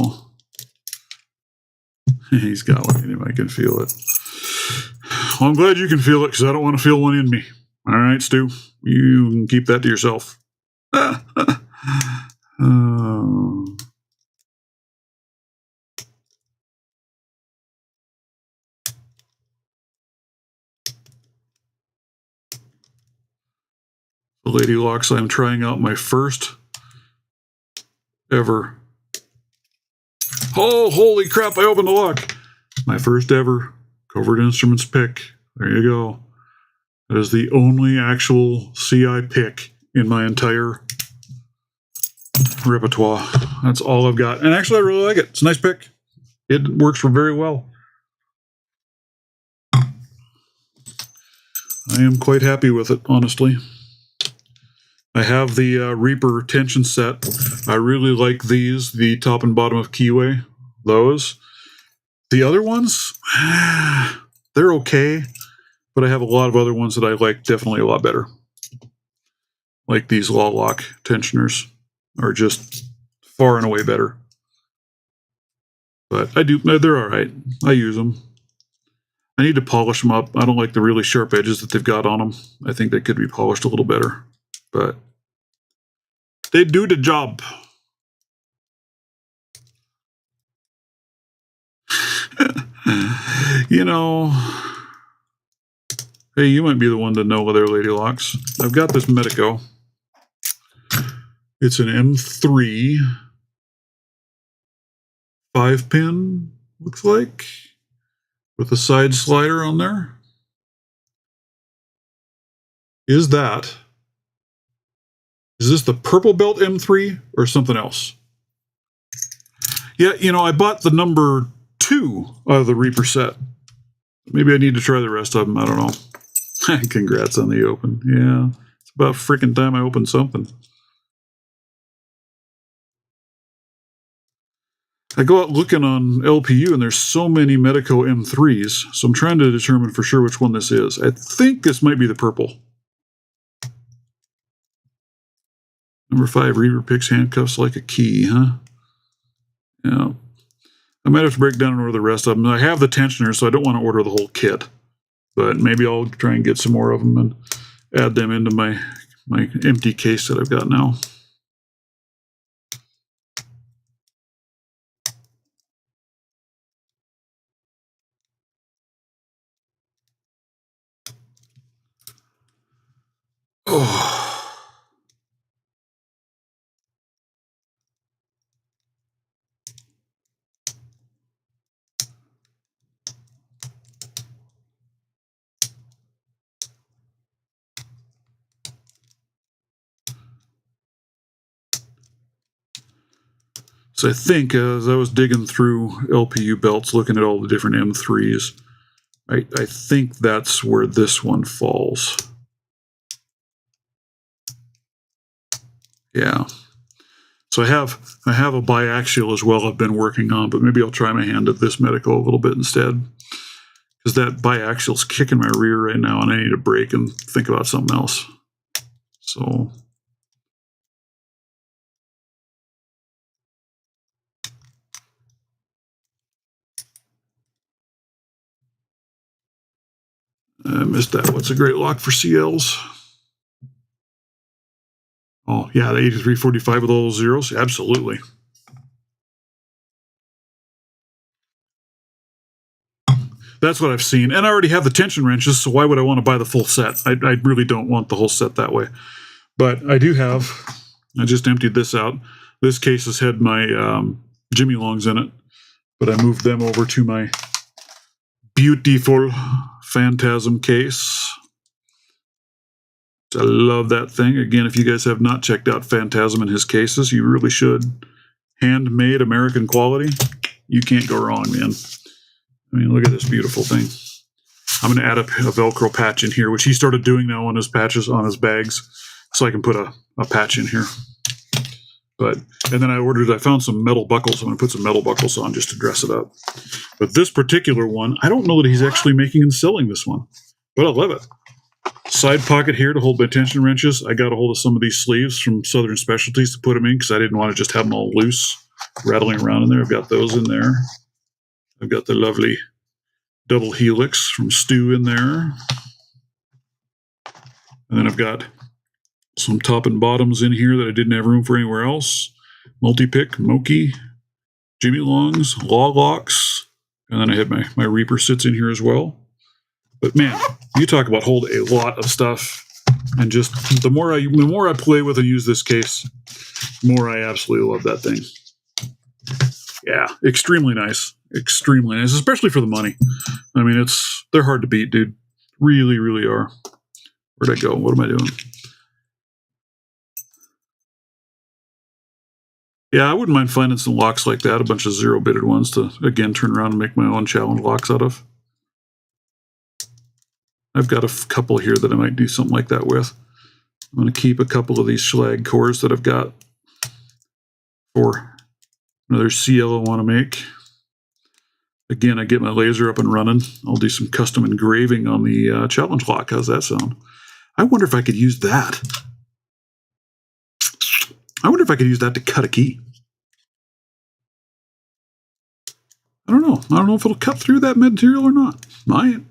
he's got one in him. I can feel it. Well, I'm glad you can feel it because I don't want to feel one in me. All right, Stu, you can keep that to yourself. Lady Locks, I'm trying out my first ever. Oh, holy crap, I opened the lock. My first ever covert instruments pick. There you go. That is the only actual CI pick in my entire repertoire. That's all I've got. And actually, I really like it. It's a nice pick. It works very well. I am quite happy with it, honestly. I have the Reaper tension set. I really like these, the top and bottom of Keyway. Those. The other ones, they're okay, but I have a lot of other ones that I like definitely a lot better. Like these Law Lock tensioners are just far and away better. But they're all right. I use them. I need to polish them up. I don't like the really sharp edges that they've got on them. I think they could be polished a little better. But they do the job. You know, hey, you might be the one to know there, Lady Locks. I've got this Medico. It's an M3 5-pin, looks like, with a side slider on there. Is this the Purple Belt M3 or something else? Yeah, you know, I bought the number 2 out of the Reaper set. Maybe I need to try the rest of them. I don't know. Congrats on the open. Yeah, it's about freaking time I opened something. I go out looking on LPU, and there's so many Medico M3s, so I'm trying to determine for sure which one this is. I think this might be the purple. Number 5, Reaper picks handcuffs like a key, huh? Yeah. I might have to break down and order the rest of them. I have the tensioners, so I don't want to order the whole kit. But maybe I'll try and get some more of them and add them into my empty case that I've got now. Oh. So I think as I was digging through LPU belts, looking at all the different M3s, I think that's where this one falls. Yeah. So I have a biaxial as well I've been working on, but maybe I'll try my hand at this Medico a little bit instead. Because that biaxial's kicking my rear right now, and I need a break and think about something else. So I missed that. What's a great lock for CLs? Oh, yeah, the 8345 with all those zeros. Absolutely. That's what I've seen. And I already have the tension wrenches, so why would I want to buy the full set? I really don't want the whole set that way. But I do have, I just emptied this out. This case has had my Jimmy Longs in it, but I moved them over to my beautiful Phantasm case. I love that thing. Again, if you guys have not checked out Phantasm and his cases, you really should. Handmade American quality. You can't go wrong, man. I mean, look at this beautiful thing. I'm going to add a Velcro patch in here, which he started doing now on his patches, on his bags, so I can put a patch in here. And then I found some metal buckles. I'm going to put some metal buckles on just to dress it up. But this particular one, I don't know that he's actually making and selling this one, but I love it. Side pocket here to hold my tension wrenches. I got a hold of some of these sleeves from Southern Specialties to put them in because I didn't want to just have them all loose, rattling around in there. I've got those in there. I've got the lovely double helix from Stu in there. And then I've got some top and bottoms in here that I didn't have room for anywhere else. Multi-pick, Moki, Jimmy Longs, Law Locks, and then I had my Reaper sits in here as well. But man, you talk about hold a lot of stuff, and just the more I play with and use this case, the more I absolutely love that thing. Yeah, extremely nice, especially for the money. I mean, they're hard to beat, dude. Really, really are. Where'd I go? What am I doing? Yeah, I wouldn't mind finding some locks like that, a bunch of zero-bitted ones to, again, turn around and make my own challenge locks out of. I've got a couple here that I might do something like that with. I'm going to keep a couple of these Schlag cores that I've got for another CL I want to make. Again, I get my laser up and running. I'll do some custom engraving on the challenge lock. How's that sound? I wonder if I could use that. I wonder if I could use that to cut a key. I don't know. I don't know if it'll cut through that material or not. Might.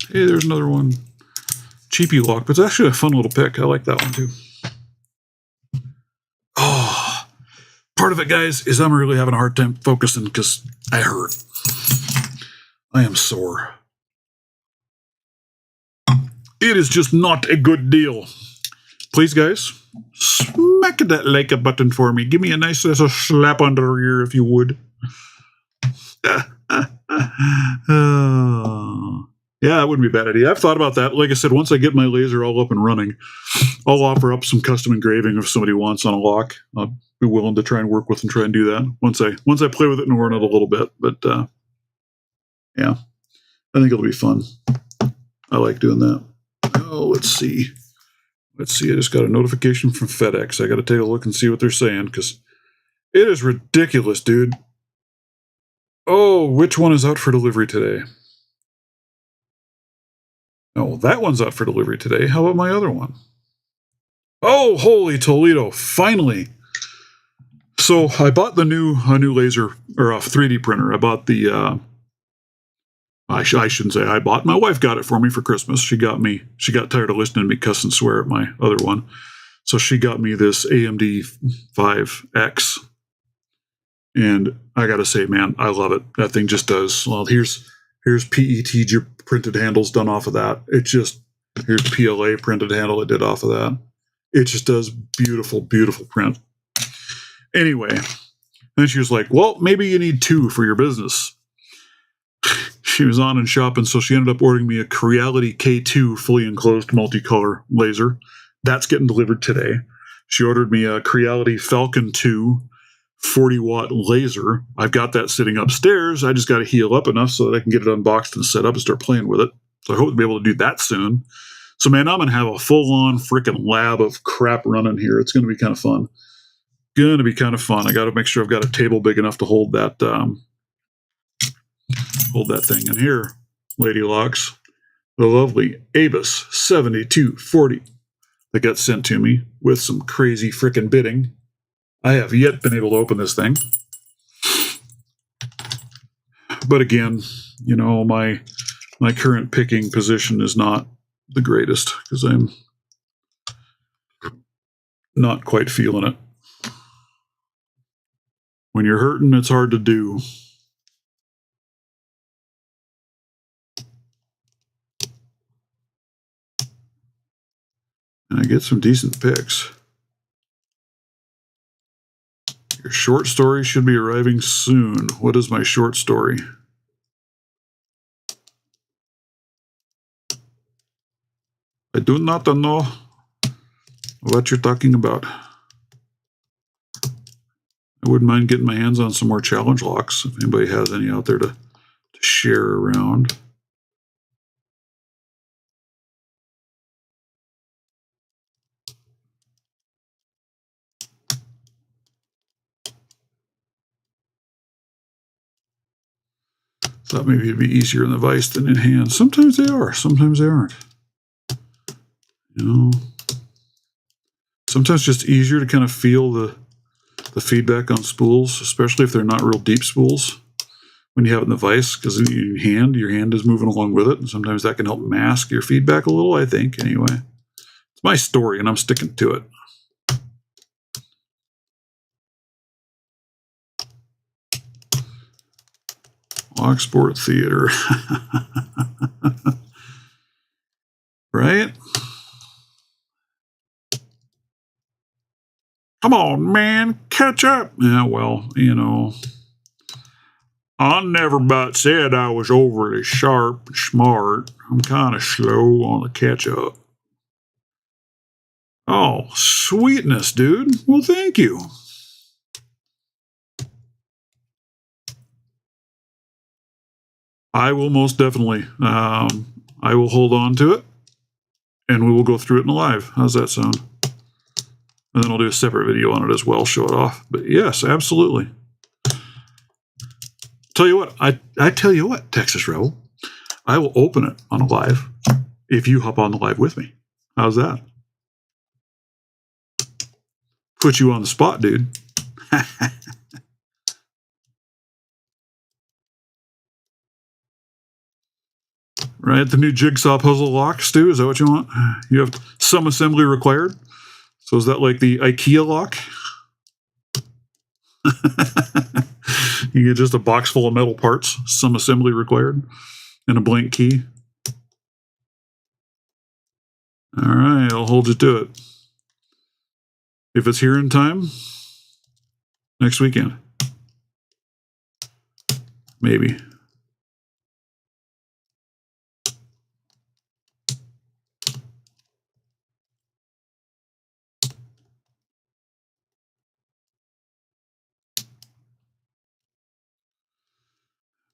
Hey, there's another one. Cheapy lock, but it's actually a fun little pick. I like that one too. Oh, part of it, guys, is I'm really having a hard time focusing because I hurt. I am sore. It is just not a good deal. Please, guys, smack that like a button for me. Give me a nice little slap on the rear if you would. Yeah, that wouldn't be a bad idea. I've thought about that. Like I said, once I get my laser all up and running, I'll offer up some custom engraving if somebody wants on a lock. I'll be willing to try and work with and try and do that once I play with it and learn it a little bit. But yeah, I think it'll be fun. I like doing that. Oh, let's see. I just got a notification from FedEx. I got to take a look and see what they're saying because it is ridiculous, dude. Oh, which one is out for delivery today? Oh, that one's out for delivery today. How about my other one? Oh, holy Toledo! Finally. So I bought a new laser or a 3D printer. I bought the. I shouldn't say I bought. My wife got it for me for Christmas. She got tired of listening to me cuss and swear at my other one, so she got me this AMD 5X. And I gotta say, man, I love it. That thing just does. Well, here's PETG printed handles done off of that. Here's PLA printed handle it did off of that. It just does beautiful, beautiful print. Anyway, then she was like, well, maybe you need two for your business. She was on and shopping, so she ended up ordering me a Creality K2 fully enclosed multicolor laser. That's getting delivered today. She ordered me a Creality Falcon 2 40-watt laser. I've got that sitting upstairs. I just got to heal up enough so that I can get it unboxed and set up and start playing with it. So I hope to be able to do that soon. So, man, I'm going to have a full-on freaking lab of crap running here. It's going to be kind of fun. I got to make sure I've got a table big enough to hold that thing. And here, Lady Locks, the lovely Abus 7240. that got sent to me with some crazy frickin' bidding. I have yet been able to open this thing. But again, you know, my current picking position is not the greatest because I'm not quite feeling it. When you're hurting, it's hard to do. And I get some decent picks. Your short story should be arriving soon. What is my short story? I do not know what you're talking about. I wouldn't mind getting my hands on some more challenge locks if anybody has any out there to share around. Thought maybe it'd be easier in the vise than in hand. Sometimes they are, sometimes they aren't. You know, sometimes it's just easier to kind of feel the feedback on spools, especially if they're not real deep spools, when you have it in the vise, because in your hand is moving along with it, and sometimes that can help mask your feedback a little, I think, anyway. It's my story, and I'm sticking to it. Locksport Theater. Right? Come on, man, catch up. Yeah, well, you know, I never but said I was overly sharp and smart. I'm kind of slow on the catch up. Oh, sweetness, dude. Well, thank you. I will most definitely. I will hold on to it, and we will go through it in live. How's that sound? And then I'll do a separate video on it as well, show it off. But yes, absolutely. Tell you what, I tell you what, Texas Rebel, I will open it on a live if you hop on the live with me. How's that? Put you on the spot, dude. Right, the new jigsaw puzzle lock, Stu, is that what you want? You have some assembly required. So is that like the IKEA lock? You get just a box full of metal parts, some assembly required, and a blank key. All right, I'll hold you to it. If it's here in time, next weekend. Maybe.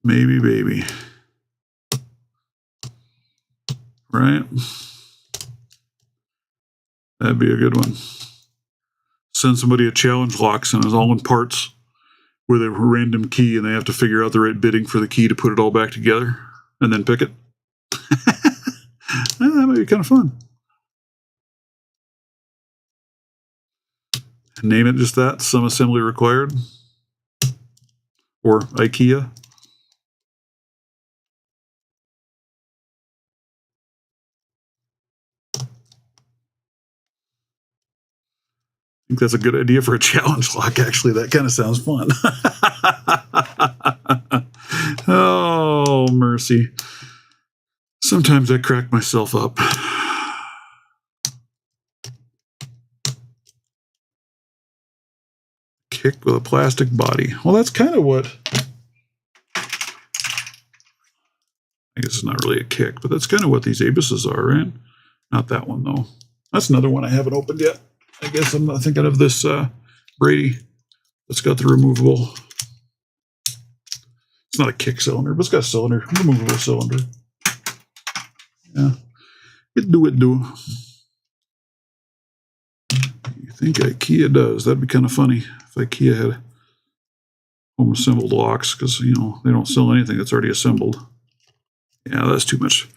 Maybe, baby. Right? That'd be a good one. Send somebody a challenge locks and it's all in parts with a random key and they have to figure out the right bidding for the key to put it all back together and then pick it. That might be kind of fun. Name it just that, some assembly required. Or IKEA. I think that's a good idea for a challenge lock, actually. That kind of sounds fun. Oh, mercy. Sometimes I crack myself up. Kick with a plastic body. Well, that's kind of what... I guess it's not really a kick, but that's kind of what these abuses are, right? Not that one, though. That's another one I haven't opened yet. I guess I'm not thinking of this Brady that's got the removable. It's not a kick cylinder, but it's got a cylinder, removable cylinder. Yeah, it do. You think IKEA does? That'd be kind of funny if IKEA had home assembled locks, because you know they don't sell anything that's already assembled. Yeah, that's too much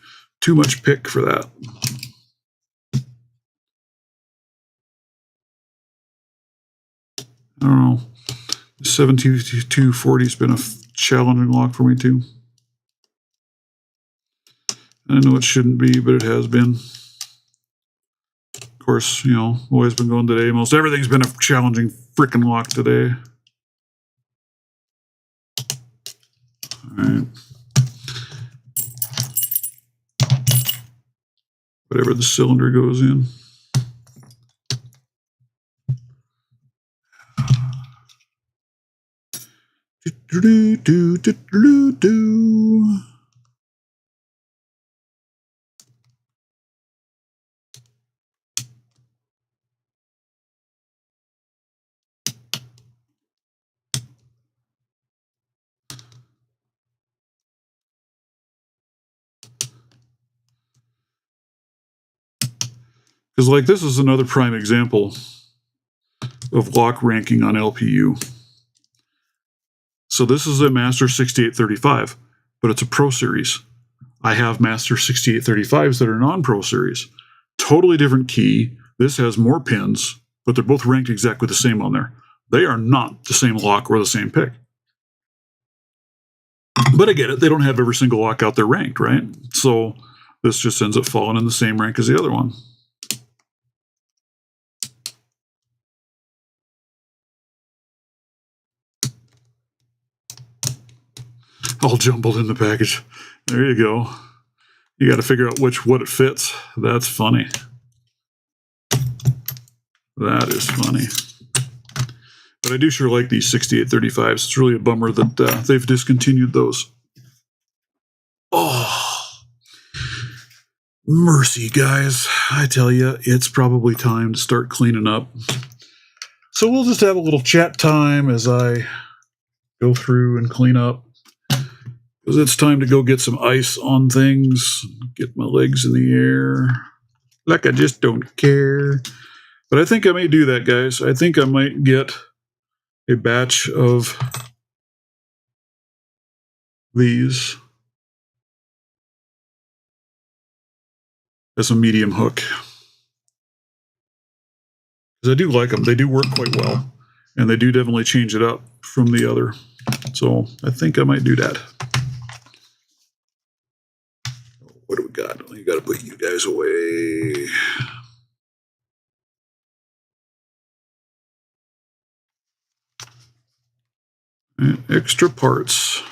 pick for that. I don't know. 72240 has been a challenging lock for me too. I know it shouldn't be, but it has been. Of course, you know, always been going today. Most everything's been a challenging freaking lock today. All right. Whatever the cylinder goes in. Because, like, this is another prime example of lock ranking on LPU. So this is a Master 6835, but it's a Pro Series. I have Master 6835s that are non-Pro Series. Totally different key. This has more pins, but they're both ranked exactly the same on there. They are not the same lock or the same pick. But I get it. They don't have every single lock out there ranked, right? So this just ends up falling in the same rank as the other one. All jumbled in the package. There you go. You got to figure out what it fits. That's funny. That is funny. But I do sure like these 6835s. It's really a bummer that they've discontinued those. Oh, mercy, guys. I tell you, it's probably time to start cleaning up. So we'll just have a little chat time as I go through and clean up. Because it's time to go get some ice on things, get my legs in the air, like I just don't care. But I think I may do that, guys. I think I might get a batch of these as a medium hook. Because I do like them. They do work quite well. And they do definitely change it up from the other. So I think I might do that. What do we got? You got to put you guys away. And extra parts.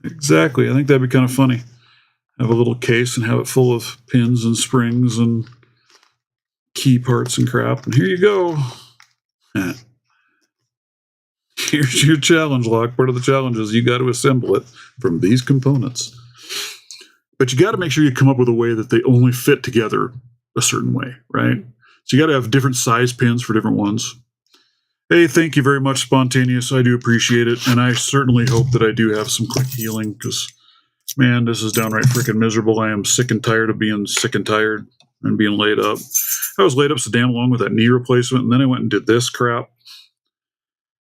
Exactly. I think that'd be kind of funny. Have a little case and have it full of pins and springs and key parts and crap. And here you go. Here's your challenge lock. Part of the challenge is you got to assemble it from these components. But you got to make sure you come up with a way that they only fit together a certain way, right? So you got to have different size pins for different ones. Hey, thank you very much, Spontaneous. I do appreciate it. And I certainly hope that I do have some quick healing because, man, this is downright freaking miserable. I am sick and tired of being sick and tired and being laid up. I was laid up so damn long with that knee replacement, and then I went and did this crap.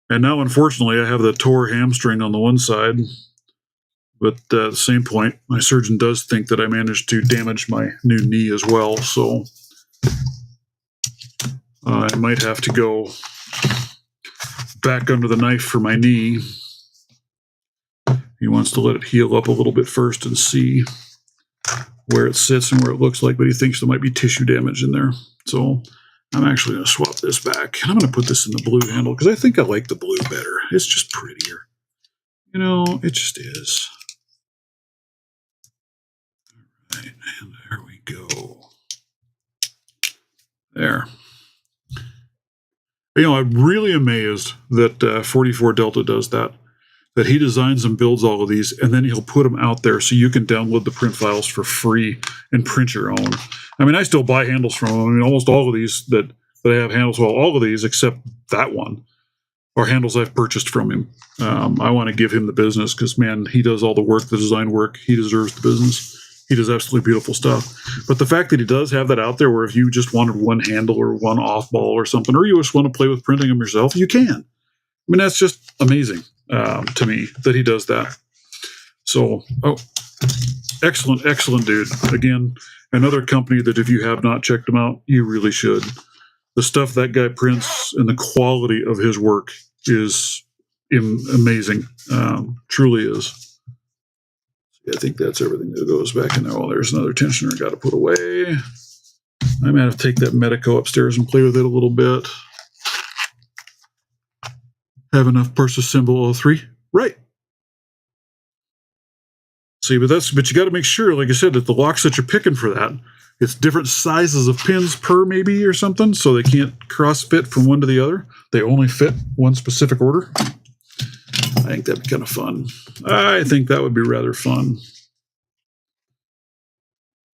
And now, unfortunately, I have the tore hamstring on the one side. But at the same point, my surgeon does think that I managed to damage my new knee as well, so I might have to go back under the knife for my knee. He wants to let it heal up a little bit first and see where it sits and where it looks like, but he thinks there might be tissue damage in there. So I'm actually going to swap this back. And I'm going to put this in the blue handle because I think I like the blue better. It's just prettier. You know, it just is. All right, and there we go. There. You know, I'm really amazed that 44 Delta does that. That he designs and builds all of these, and then he'll put them out there so you can download the print files for free and print your own. I mean, I still buy handles from him. I mean, almost all of these that I have handles, well, all of these except that one are handles I've purchased from him. I want to give him the business because, man, he does all the work, the design work. He deserves the business. He does absolutely beautiful stuff. But the fact that he does have that out there where if you just wanted one handle or one off ball or something, or you just want to play with printing them yourself, you can. I mean, that's just amazing to me that he does that. So, excellent, excellent dude. Again, another company that if you have not checked them out, you really should. The stuff that guy prints and the quality of his work is amazing. Truly is. I think that's everything that goes back in there. Oh, there's another tensioner I got to put away. I might have to take that Medico upstairs and play with it a little bit. Have enough parts to assemble all three? Right. See, but you got to make sure, like I said, that the locks that you're picking for that, it's different sizes of pins per maybe or something, so they can't cross fit from one to the other. They only fit one specific order. I think that'd be kind of fun. I think that would be rather fun.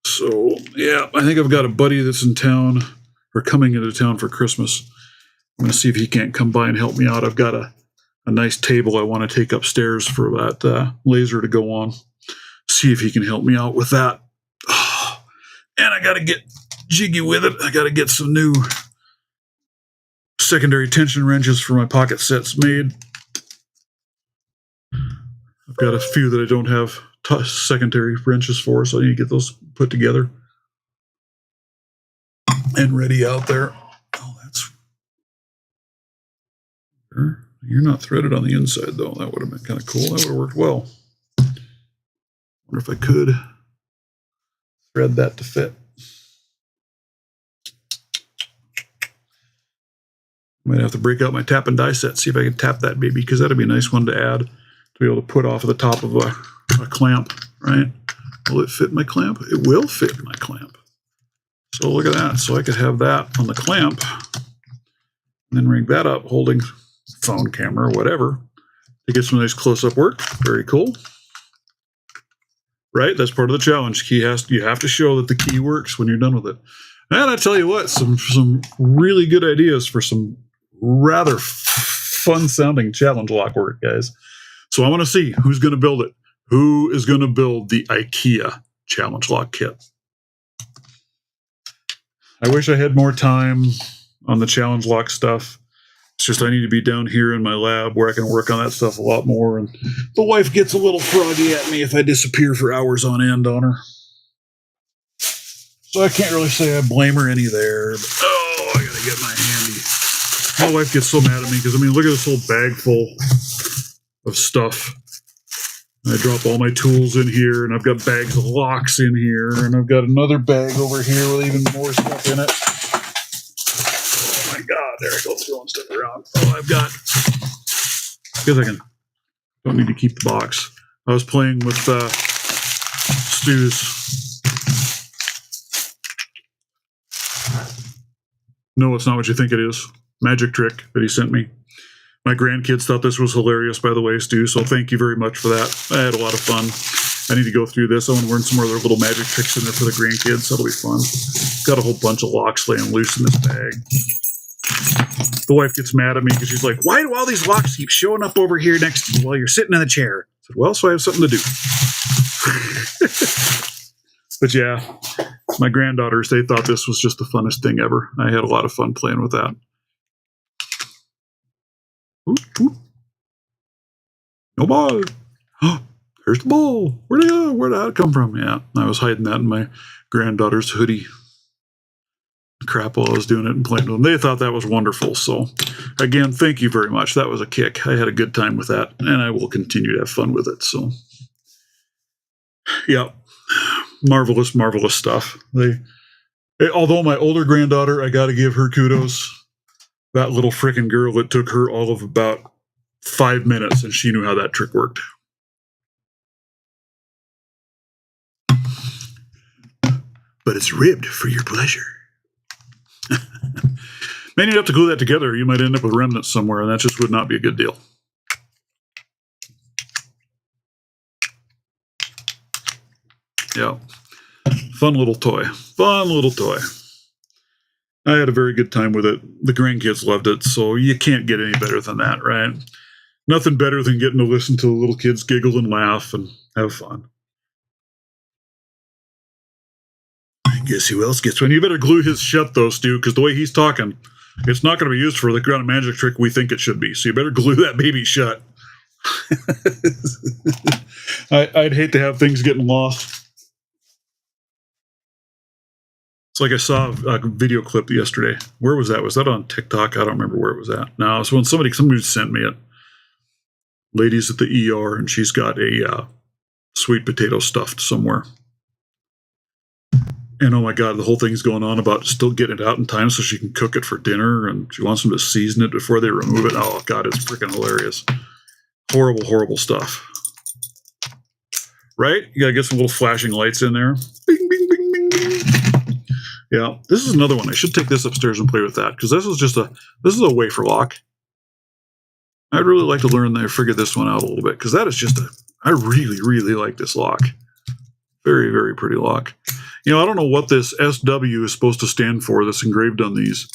So, yeah, I think I've got a buddy that's in town, or coming into town for Christmas. I'm going to see if he can't come by and help me out. I've got a nice table I want to take upstairs for that laser to go on. See if he can help me out with that. Oh, and I got to get jiggy with it. I got to get some new secondary tension wrenches for my pocket sets made. I've got a few that I don't have secondary wrenches for, so I need to get those put together and ready out there. Oh, that's... You're not threaded on the inside, though. That would have been kind of cool. That would have worked well. Wonder if I could thread that to fit. Might have to break out my tap and die set, see if I can tap that baby, because that'd be a nice one to add to be able to put off of the top of a clamp, right? Will it fit my clamp? It will fit my clamp. So look at that. So I could have that on the clamp and then rig that up holding phone camera or whatever to get some nice close-up work. Very cool. Right? That's part of the challenge. You have to show that the key works when you're done with it. And I tell you what, some really good ideas for some rather fun-sounding challenge lock work, guys. So I want to see who's going to build it. Who is going to build the IKEA challenge lock kit? I wish I had more time on the challenge lock stuff. It's just I need to be down here in my lab where I can work on that stuff a lot more. And the wife gets a little froggy at me if I disappear for hours on end on her. So I can't really say I blame her any there. But, oh, I got to get my handy. My wife gets so mad at me because, I mean, look at this whole bag full of stuff. I drop all my tools in here, and I've got bags of locks in here, and I've got another bag over here with even more stuff in it. Oh my God, there I go throwing stuff around. Oh, I've got, guess I can, don't need to keep the box. I was playing with Stu's. No, it's not what you think it is. Magic trick that he sent me. My grandkids thought this was hilarious, by the way, Stu, so thank you very much for that. I had a lot of fun. I need to go through this. I want to learn some more of their little magic tricks in there for the grandkids. That'll be fun. Got a whole bunch of locks laying loose in this bag. The wife gets mad at me because she's like, why do all these locks keep showing up over here next to you while you're sitting in the chair? I said, well, so I have something to do. But yeah, my granddaughters, they thought this was just the funnest thing ever. I had a lot of fun playing with that. Ooh, ooh. No ball. There's the ball. Where'd that come from? Yeah, I was hiding that in my granddaughter's hoodie. Crap while I was doing it and playing with them. They thought that was wonderful. So, again, thank you very much. That was a kick. I had a good time with that, and I will continue to have fun with it. So, yeah, marvelous, marvelous stuff. Although my older granddaughter, I got to give her kudos. That little frickin' girl, it took her all of about 5 minutes, and she knew how that trick worked. But it's ribbed for your pleasure. Man, you'd have to glue that together. You might end up with remnants somewhere, and that just would not be a good deal. Yeah. Fun little toy. Fun little toy. I had a very good time with it. The grandkids loved it, so you can't get any better than that, right? Nothing better than getting to listen to the little kids giggle and laugh and have fun. Guess who else gets one? You better glue his shut, though, Stu, because the way he's talking, it's not going to be used for the kind of magic trick we think it should be. So you better glue that baby shut. I'd hate to have things getting lost. It's like I saw a video clip yesterday. Where was that? Was that on TikTok? I don't remember where it was at. No, it's when somebody sent me it. Lady's at the ER, and she's got a sweet potato stuffed somewhere. And oh my God, the whole thing's going on about still getting it out in time so she can cook it for dinner, and she wants them to season it before they remove it. Oh God, it's freaking hilarious. Horrible, horrible stuff. Right? You gotta get some little flashing lights in there. Bing, bing, bing, bing, bing. Yeah, this is another one. I should take this upstairs and play with that, because this is a wafer lock. I'd really like to learn there, figure this one out a little bit, because that is I really, really like this lock. Very, very pretty lock. I don't know what this SW is supposed to stand for that's engraved on these,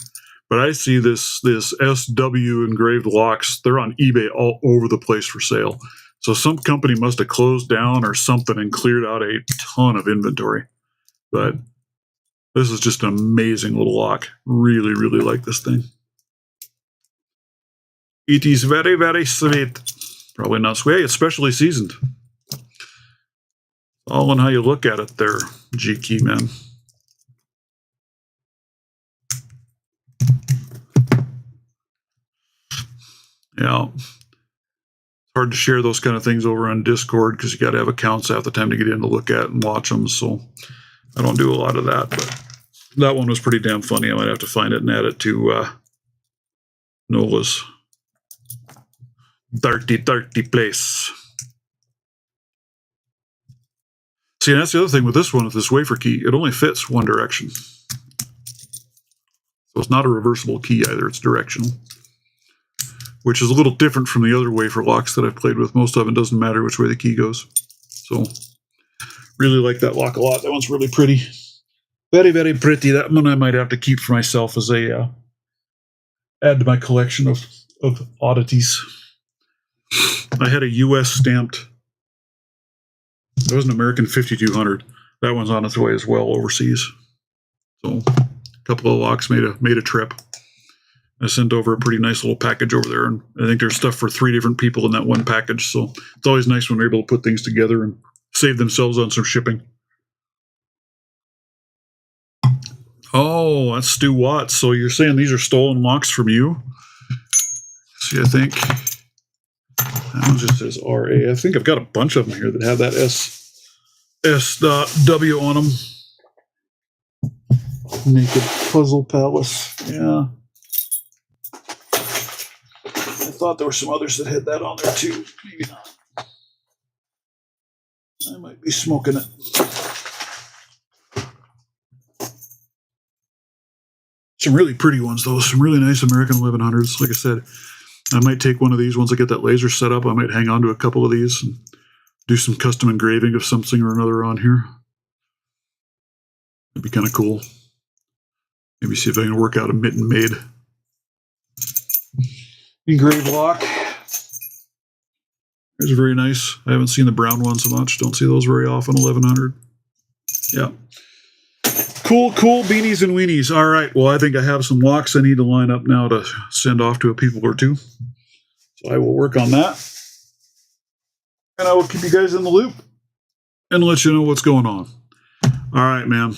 but I see this SW engraved locks. They're on eBay all over the place for sale. So some company must have closed down or something and cleared out a ton of inventory. But this is just an amazing little lock. Really, really like this thing. It is very, very sweet. Probably not sweet. It's specially seasoned. All in how you look at it there, G-Key man. Yeah. It's hard to share those kind of things over on Discord because you got to have accounts half the time to get in to look at and watch them. So I don't do a lot of that. But that one was pretty damn funny. I might have to find it and add it to Nola's dirty place. See, and that's the other thing with this one, with this wafer key. It only fits one direction. So it's not a reversible key either. It's directional. Which is a little different from the other wafer locks that I've played with. Most of it doesn't matter which way the key goes. So, really like that lock a lot. That one's really pretty. Very, very pretty. That one I might have to keep for myself as a add to my collection of oddities. I had a U.S. stamped. There was an American 5200. That one's on its way as well overseas. So, a couple of locks made a trip. I sent over a pretty nice little package over there, and I think there's stuff for 3 different people in that one package. So it's always nice when they're able to put things together and save themselves on some shipping. Oh, that's Stu Watts. So you're saying these are stolen locks from you? See, I think that one just says RA. I think I've got a bunch of them here that have that SW on them. Naked Puzzle Palace. Yeah. I thought there were some others that had that on there too. Maybe not. I might be smoking it. Some really pretty ones, though. Some really nice American 1100s. Like I said, I might take one of these once I get that laser set up. I might hang on to a couple of these and do some custom engraving of something or another on here. That'd be kind of cool. Maybe see if I can work out a mitten made engraved lock. There's very nice. I haven't seen the brown one so much. Don't see those very often. 1100. Yeah. Cool beanies and weenies. All right. Well, I think I have some locks I need to line up now to send off to a people or two. So I will work on that. And I will keep you guys in the loop and let you know what's going on. All right, man.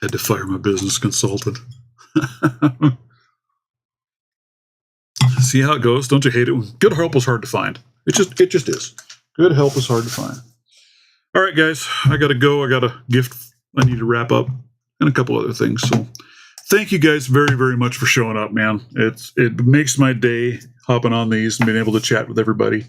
Had to fire my business consultant. See how it goes? Don't you hate it? Good help is hard to find. It just is. Good help is hard to find. All right, guys. I got to go. I got a gift I need to wrap up and a couple other things. So thank you guys very, very much for showing up, man. It makes my day hopping on these and being able to chat with everybody,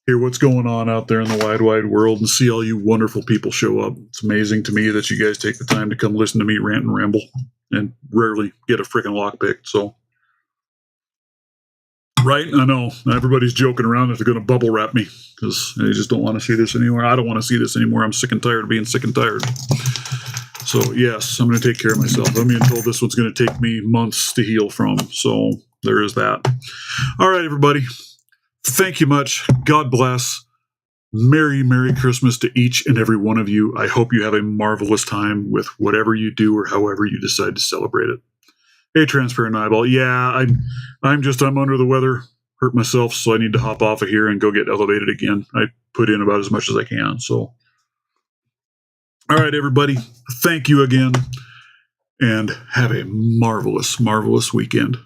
hear what's going on out there in the wide, wide world, and see all you wonderful people show up. It's amazing to me that you guys take the time to come listen to me rant and ramble and rarely get a freaking lock picked. So, right? I know. Everybody's joking around that they're going to bubble wrap me because they just don't want to see this anymore. I don't want to see this anymore. I'm sick and tired of being sick and tired. So, yes, I'm going to take care of myself. I'm being told this one's going to take me months to heal from. So, there is that. All right, everybody. Thank you much. God bless. Merry, Merry Christmas to each and every one of you. I hope you have a marvelous time with whatever you do or however you decide to celebrate it. Hey, Transparent Eyeball. Yeah, I'm under the weather. Hurt myself, so I need to hop off of here and go get elevated again. I put in about as much as I can, so All right, everybody. Thank you again, and have a marvelous, marvelous weekend.